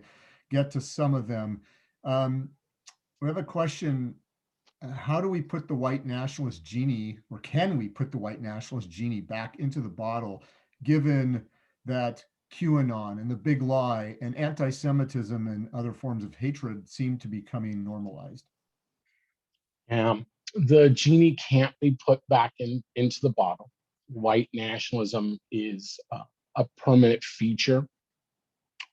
get to some of them. We have a question. How do we put the white nationalist genie, or can we put the white nationalist genie back into the bottle, given that QAnon and the big lie and anti-Semitism and other forms of hatred seem to be becoming normalized? The genie can't be put back into the bottle. White nationalism is a permanent feature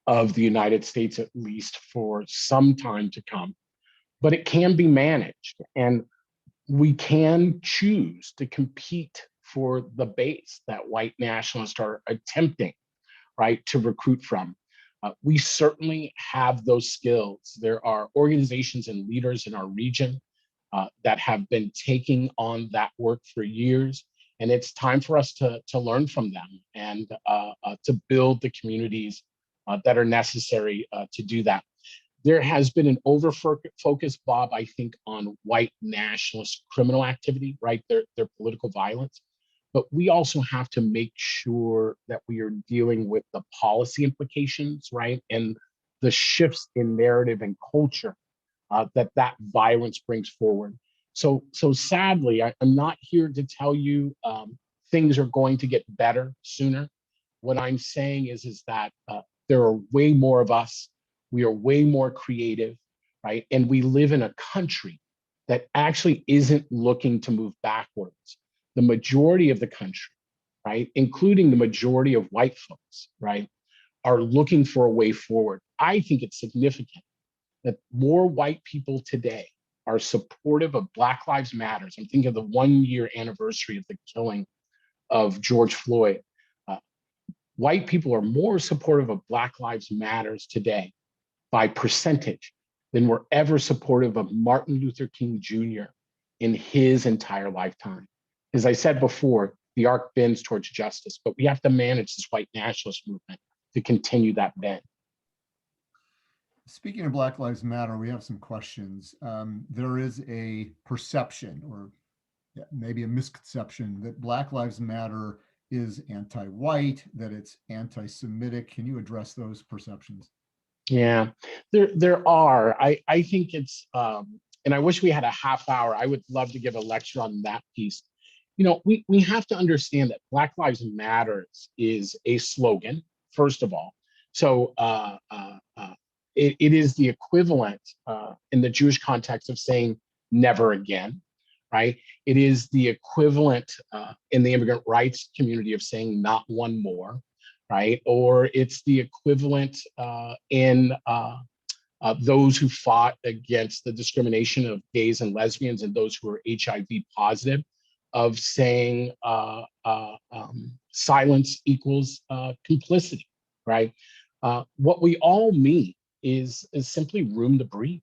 of the United States, at least for some time to come, but it can be managed. And we can choose to compete for the base that white nationalists are attempting, right, to recruit from. We certainly have those skills. There are organizations and leaders in our region that have been taking on that work for years. And it's time for us to learn from them and to build the communities that are necessary to do that. There has been an over-focus, Bob, I think, on white nationalist criminal activity, right? Their political violence. But we also have to make sure that we are dealing with the policy implications, right? And the shifts in narrative and culture that violence brings forward. So sadly, I'm not here to tell you things are going to get better sooner. What I'm saying is that there are way more of us. We are way more creative, right? And we live in a country that actually isn't looking to move backwards. The majority of the country, right, including the majority of white folks, right, are looking for a way forward. I think it's significant that more white people today are supportive of Black Lives Matter. I'm thinking of the 1-year anniversary of the killing of George Floyd. white people are more supportive of Black Lives Matters today by percentage than were ever supportive of Martin Luther King Jr. in his entire lifetime. As I said before, the arc bends towards justice, but we have to manage this white nationalist movement to continue that bend. Speaking of Black Lives Matter, we have some questions. There is a perception, or maybe a misconception, that Black Lives Matter is anti-white, that it's anti-Semitic. Can you address those perceptions? Yeah, there are. I think it's, and I wish we had a half hour. I would love to give a lecture on that piece. You know, we have to understand that Black Lives Matters is a slogan, first of all. So it is the equivalent in the Jewish context of saying never again, right? It is the equivalent in the immigrant rights community of saying not one more, right? Or it's the equivalent in those who fought against the discrimination of gays and lesbians and those who are HIV positive, of saying silence equals complicity, right? What we all mean is simply room to breathe,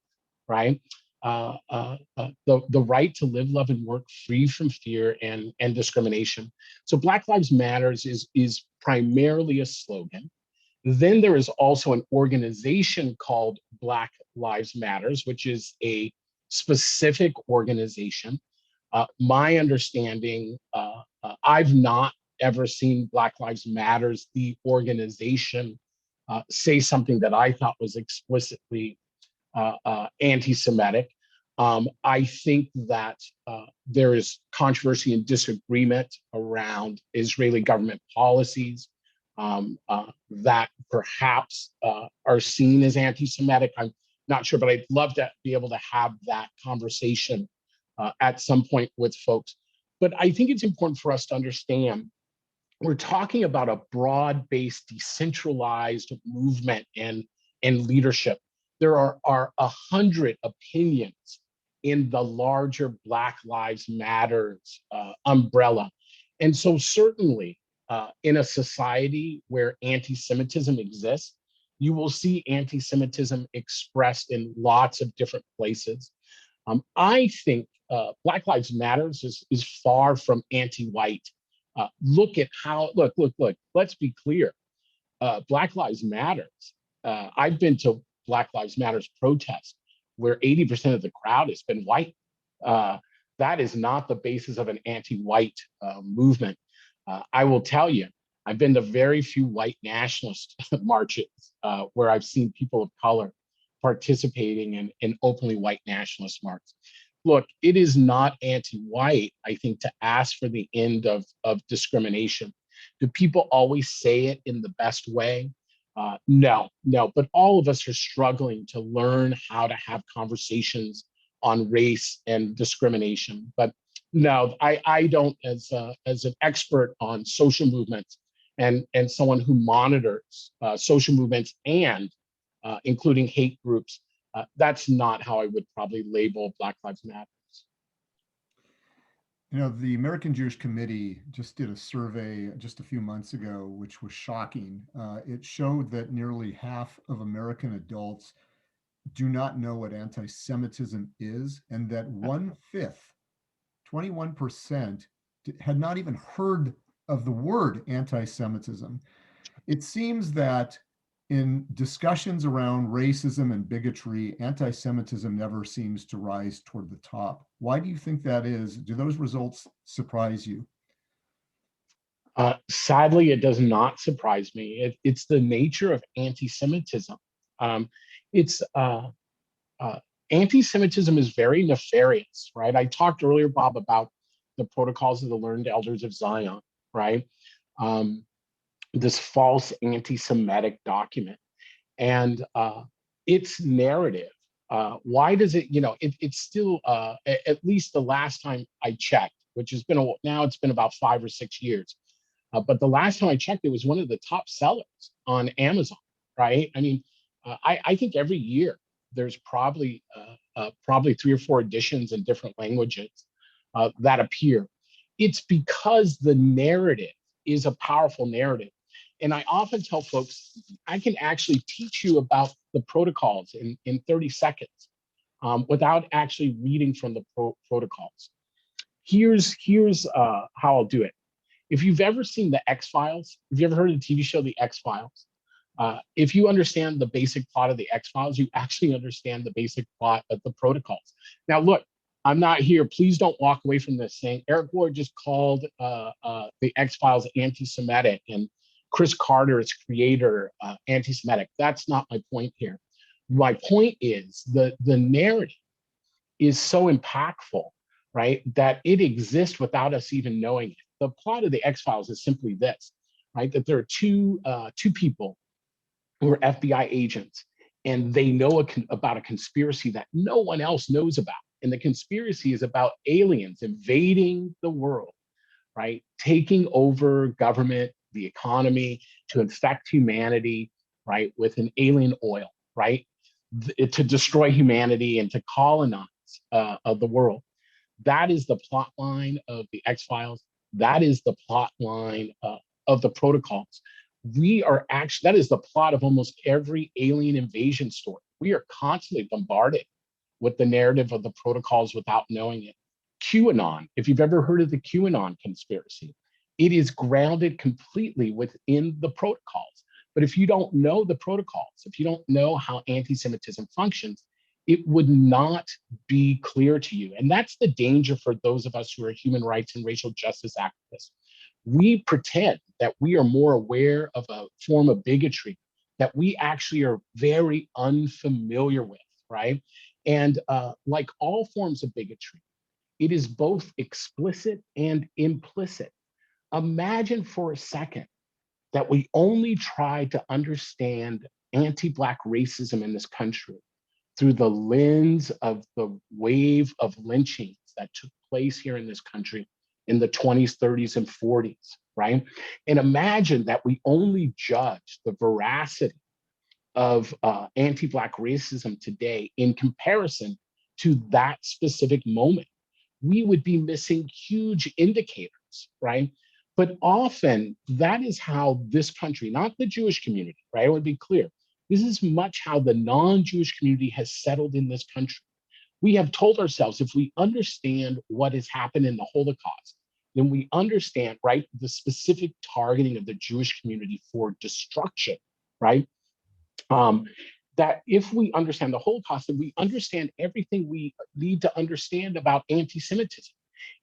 right? The right to live, love, and work free from fear and discrimination. So Black Lives Matters is primarily a slogan. Then there is also an organization called Black Lives Matters, which is a specific organization. My understanding, I've not ever seen Black Lives Matters, the organization, say something that I thought was explicitly anti-Semitic. I think that there is controversy and disagreement around Israeli government policies that perhaps are seen as anti-Semitic. I'm not sure, but I'd love to be able to have that conversation at some point with folks. But I think it's important for us to understand we're talking about a broad-based, decentralized movement and leadership. There are 100 opinions in the larger Black Lives Matters umbrella. And so certainly in a society where anti-Semitism exists, you will see anti-Semitism expressed in lots of different places. I think Black Lives Matters is far from anti-white. Look at how, look, let's be clear. Black Lives Matters. I've been to Black Lives Matters protests where 80% of the crowd has been white. That is not the basis of an anti-white movement. I will tell you, I've been to very few white nationalist marches where I've seen people of color participating in openly white nationalist marches. Look, it is not anti-white, I think, to ask for the end of discrimination. Do people always say it in the best way? No, but all of us are struggling to learn how to have conversations on race and discrimination. But no, I don't, as an expert on social movements and someone who monitors social movements and including hate groups, that's not how I would probably label Black Lives Matter. You know, the American Jewish Committee just did a survey just a few months ago, which was shocking. It showed that nearly half of American adults do not know what anti-Semitism is, and that 1/5, 21%, had not even heard of the word anti-Semitism. It seems that in discussions around racism and bigotry, anti-Semitism never seems to rise toward the top. Why do you think that is? Do those results surprise you? Sadly, it does not surprise me. It's the nature of anti-Semitism. It's anti-Semitism is very nefarious, right? I talked earlier, Bob, about the protocols of the learned elders of Zion, right? This false anti-Semitic document and its narrative. Why does it, it's still, at least the last time I checked, which has been, now it's been about 5 or 6 years. But the last time I checked, it was one of the top sellers on Amazon, right? I mean, I think every year there's probably 3 or 4 editions in different languages that appear. It's because the narrative is a powerful narrative. And I often tell folks, I can actually teach you about the protocols in 30 seconds without actually reading from the protocols. Here's how I'll do it. If you've ever seen the X-Files, if you ever heard of the TV show The X-Files, if you understand the basic plot of the X-Files, you actually understand the basic plot of the protocols. Now, look, I'm not here. Please don't walk away from this saying Eric Ward just called the X-Files anti-Semitic and Chris Carter, its creator, anti-Semitic. That's not my point here. My point is the narrative is so impactful, right, that it exists without us even knowing it. The plot of the X-Files is simply this, right, that there are two people who are FBI agents, and they know about a conspiracy that no one else knows about. And the conspiracy is about aliens invading the world, right, taking over government, the economy, to infect humanity, right, with an alien oil, right, to destroy humanity and to colonize of the world. That is the plot line of the X-Files. That is the plot line of the protocols. We are actually, that is the plot of almost every alien invasion story. We are constantly bombarded with the narrative of the protocols without knowing it. QAnon, if you've ever heard of the QAnon conspiracy, it is grounded completely within the protocols. But if you don't know the protocols, if you don't know how anti-Semitism functions, it would not be clear to you. And that's the danger for those of us who are human rights and racial justice activists. We pretend that we are more aware of a form of bigotry that we actually are very unfamiliar with, right? And like all forms of bigotry, it is both explicit and implicit. Imagine for a second that we only try to understand anti-Black racism in this country through the lens of the wave of lynchings that took place here in this country in the 20s, 30s, and 40s, right? And imagine that we only judge the veracity of anti-Black racism today in comparison to that specific moment. We would be missing huge indicators, right? But often that is how this country, not the Jewish community, right? I want to be clear. This is much how the non-Jewish community has settled in this country. We have told ourselves if we understand what has happened in the Holocaust, then we understand, right, the specific targeting of the Jewish community for destruction, right? That if we understand the Holocaust, then we understand everything we need to understand about anti-Semitism.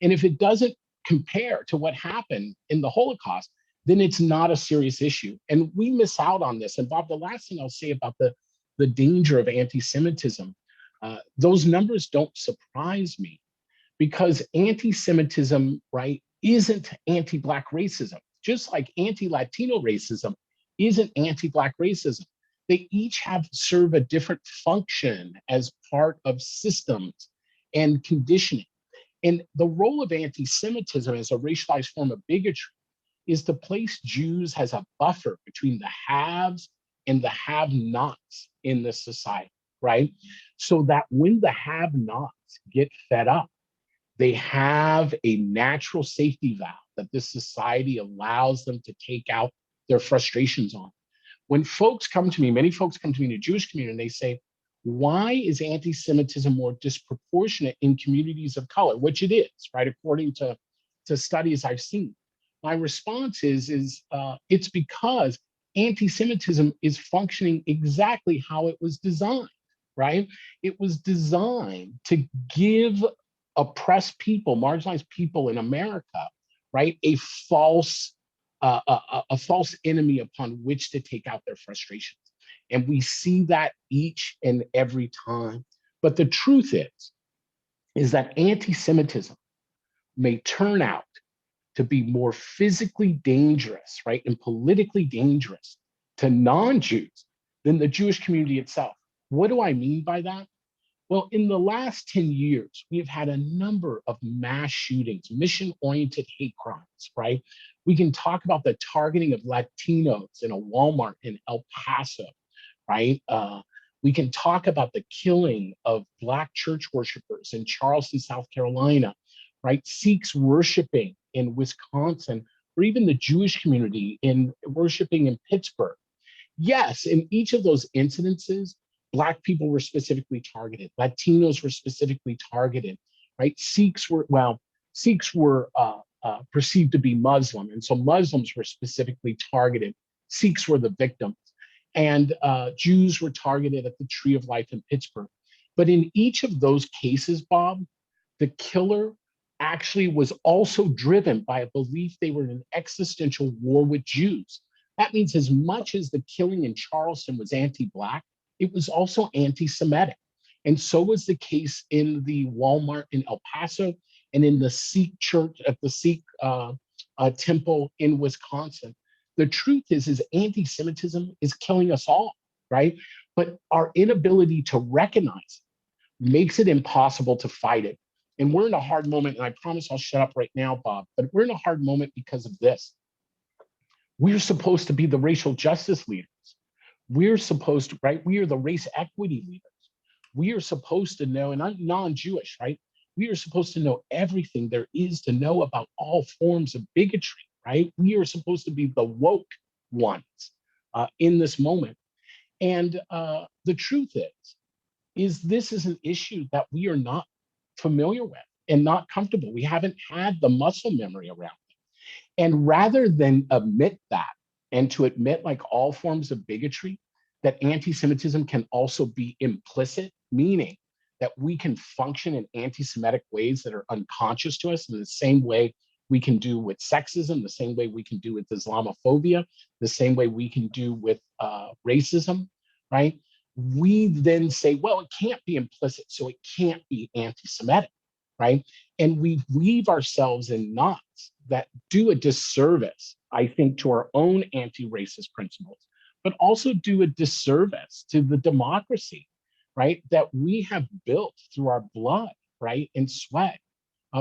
And if it doesn't compare to what happened in the Holocaust, then it's not a serious issue. And we miss out on this. And Bob, the last thing I'll say about the danger of anti-Semitism, those numbers don't surprise me because anti-Semitism, right, isn't anti-Black racism, just like anti-Latino racism isn't anti-Black racism. They each serve a different function as part of systems and conditioning. And the role of anti-Semitism as a racialized form of bigotry is to place Jews as a buffer between the haves and the have-nots in this society, right? So that when the have-nots get fed up, they have a natural safety valve that this society allows them to take out their frustrations on. When folks come to me, many folks come to me in the Jewish community and they say, why is anti-Semitism more disproportionate in communities of color, which it is, right, according to studies I've seen? My response is it's because anti-Semitism is functioning exactly how it was designed, right? It was designed to give oppressed people, marginalized people in America, right, a false enemy upon which to take out their frustrations. And we see that each and every time. But the truth is that anti-Semitism may turn out to be more physically dangerous, right, and politically dangerous to non-Jews than the Jewish community itself. What do I mean by that? Well, in the last 10 years, we have had a number of mass shootings, mission-oriented hate crimes, right? We can talk about the targeting of Latinos in a Walmart in El Paso, right? We can talk about the killing of Black church worshipers in Charleston, South Carolina, right? Sikhs worshiping in Wisconsin or even the Jewish community in worshiping in Pittsburgh. Yes, in each of those incidences, Black people were specifically targeted, Latinos were specifically targeted, right? Sikhs were perceived to be Muslim, and so Muslims were specifically targeted. Sikhs were the victims, and Jews were targeted at the Tree of Life in Pittsburgh. But in each of those cases, Bob, the killer actually was also driven by a belief they were in an existential war with Jews. That means as much as the killing in Charleston was anti-Black, it was also anti-Semitic. And so was the case in the Walmart in El Paso and in the Sikh church at the Sikh temple in Wisconsin. The truth is anti-Semitism is killing us all, right? But our inability to recognize it makes it impossible to fight it. And we're in a hard moment, and I promise I'll shut up right now, Bob, but we're in a hard moment because of this. We're supposed to be the racial justice leaders. We're supposed to, right? We are the race equity leaders. We are supposed to know, and I'm non-Jewish, right? We are supposed to know everything there is to know about all forms of bigotry, right? We are supposed to be the woke ones in this moment. And the truth is this is an issue that we are not familiar with and not comfortable. We haven't had the muscle memory around it. And rather than admit that and to admit, like all forms of bigotry, that anti-Semitism can also be implicit, meaning that we can function in anti-Semitic ways that are unconscious to us in the same way we can do with sexism, the same way we can do with Islamophobia, the same way we can do with racism, right? We then say, well, it can't be implicit, so it can't be anti-Semitic, right? And we weave ourselves in knots that do a disservice, I think, to our own anti-racist principles, but also do a disservice to the democracy, right, that we have built through our blood, right, and sweat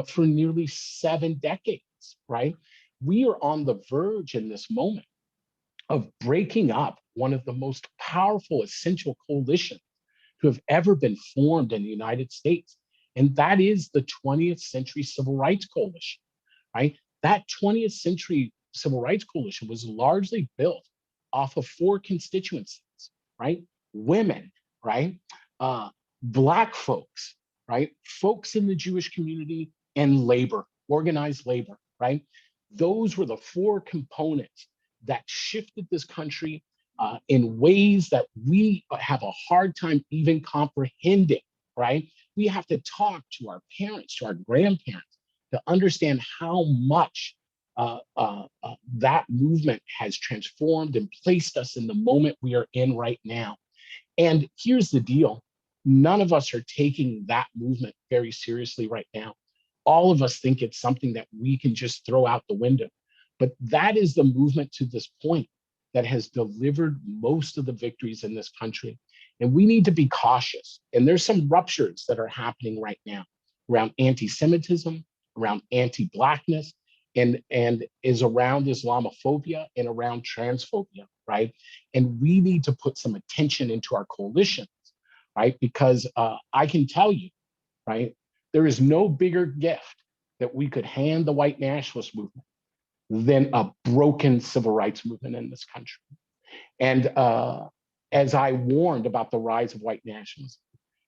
for nearly 7 decades, right? We are on the verge in this moment of breaking up one of the most powerful, essential coalitions to have ever been formed in the United States. And that is the 20th Century Civil Rights Coalition, right? That 20th Century Civil Rights Coalition was largely built off of 4 constituencies, right? Women, right? Black folks, right? Folks in the Jewish community and labor, organized labor, right? Those were the 4 components that shifted this country in ways that we have a hard time even comprehending, right? We have to talk to our parents, to our grandparents, to understand how much that movement has transformed and placed us in the moment we are in right now. And here's the deal. None of us are taking that movement very seriously right now. All of us think it's something that we can just throw out the window. But that is the movement to this point that has delivered most of the victories in this country. And we need to be cautious. And there's some ruptures that are happening right now around anti-Semitism, around anti-Blackness, and is around Islamophobia and around transphobia, right? And we need to put some attention into our coalitions, right? Because I can tell you, right, there is no bigger gift that we could hand the white nationalist movement than a broken civil rights movement in this country. And as I warned about the rise of white nationalism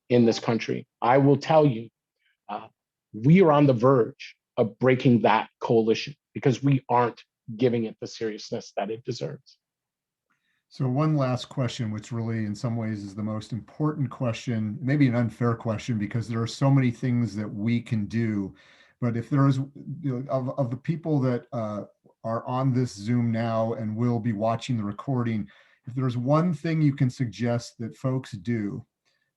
in this country, I will tell you, we are on the verge of breaking that coalition because we aren't giving it the seriousness that it deserves. So one last question, which really in some ways is the most important question, maybe an unfair question, because there are so many things that we can do. But if there is, of the people that are on this Zoom now and will be watching the recording, if there's one thing you can suggest that folks do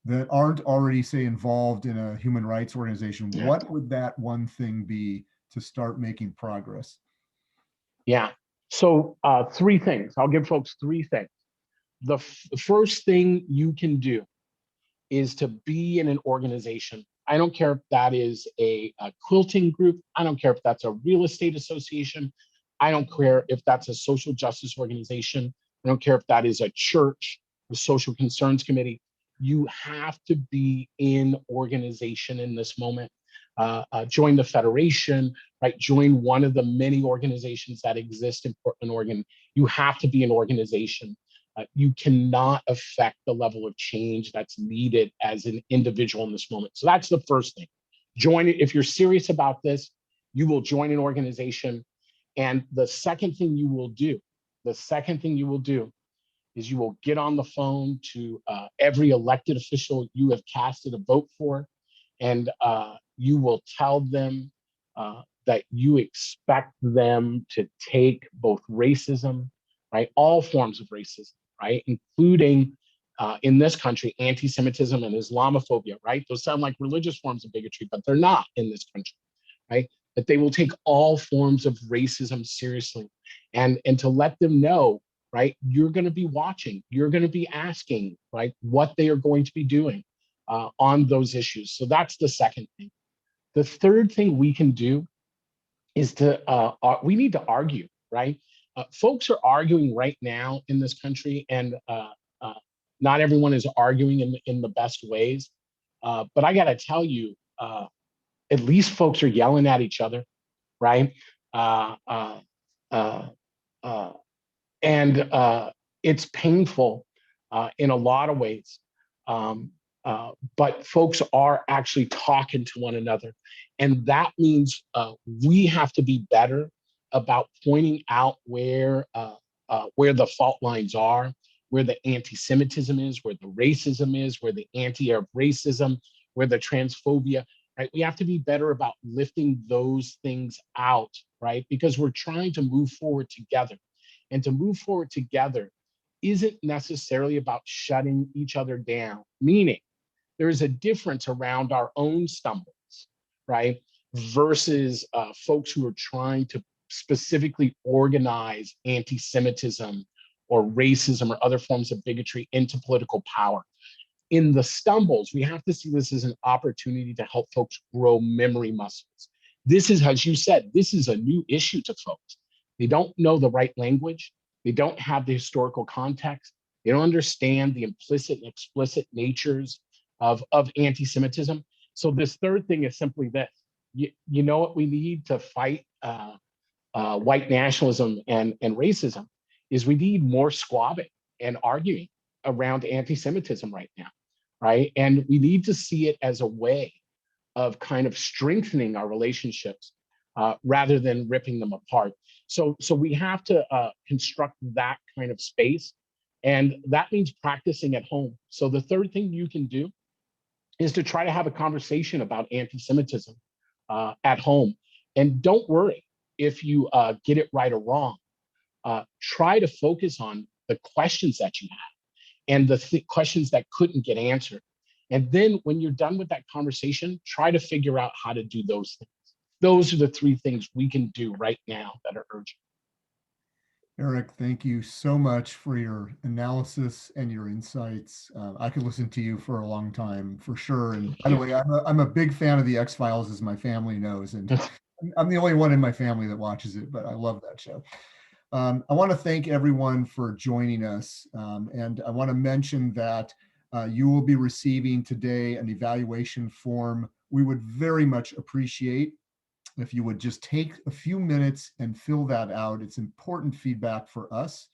that aren't already, say, involved in a human rights organization, what would that one thing be to start making progress? Yeah. So 3 things. I'll give folks 3 things. The first thing you can do is to be in an organization. I don't care if that is a quilting group. I don't care if that's a real estate association. I don't care if that's a social justice organization. I don't care if that is a church, a social concerns committee. You have to be in organization in this moment. join the Federation, right? Join one of the many organizations that exist in Portland, Oregon. You have to be an organization. You cannot affect the level of change that's needed as an individual in this moment. So that's the first thing. Join it. If you're serious about this, you will join an organization. And the second thing you will do is you will get on the phone to every elected official you have casted a vote for, and you will tell them that you expect them to take both racism, right, all forms of racism, right, including in this country, anti-Semitism and Islamophobia, right? Those sound like religious forms of bigotry, but they're not in this country, right? That they will take all forms of racism seriously, and to let them know, right, you're going to be watching, you're going to be asking, right, what they are going to be doing on those issues. So that's the second thing. The third thing we can do is we need to argue, right? Folks are arguing right now in this country, and not everyone is arguing in the best ways. But I got to tell you, at least folks are yelling at each other, right? And it's painful in a lot of ways. But folks are actually talking to one another. And that means we have to be better about pointing out where the fault lines are, where the anti-Semitism is, where the racism is, where the anti-Arab racism, where the transphobia, right? We have to be better about lifting those things out, right? Because we're trying to move forward together. And to move forward together isn't necessarily about shutting each other down, meaning there is a difference around our own stumbles, right? Versus folks who are trying to specifically organize anti-Semitism or racism or other forms of bigotry into political power. In the stumbles, we have to see this as an opportunity to help folks grow memory muscles. This is, as you said, this is a new issue to folks. They don't know the right language. They don't have the historical context. They don't understand the implicit and explicit natures of anti-Semitism. So this third thing is simply that, you know what we need to fight white nationalism and racism is we need more squabbing and arguing around anti-Semitism right now, right? And we need to see it as a way of kind of strengthening our relationships rather than ripping them apart. So we have to construct that kind of space, and that means practicing at home. So the third thing you can do is to try to have a conversation about anti-Semitism at home. And don't worry if you get it right or wrong. Try to focus on the questions that you have and the questions that couldn't get answered. And then when you're done with that conversation, try to figure out how to do those things. Those are the three things we can do right now that are urgent. Eric, thank you so much for your analysis and your insights. I could listen to you for a long time, for sure. And by the way, I'm a big fan of the X-Files, as my family knows, and I'm the only one in my family that watches it, but I love that show. I want to thank everyone for joining us, and I want to mention that you will be receiving today an evaluation form. We would very much appreciate if you would just take a few minutes and fill that out. It's important feedback for us.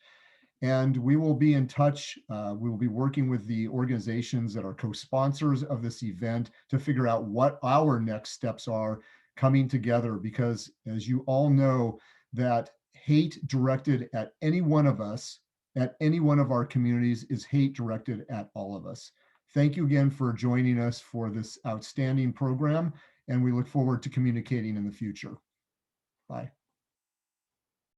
And we will be in touch. We will be working with the organizations that are co-sponsors of this event to figure out what our next steps are coming together, because as you all know, that hate directed at any one of us, at any one of our communities, is hate directed at all of us. Thank you again for joining us for this outstanding program, and we look forward to communicating in the future. Bye.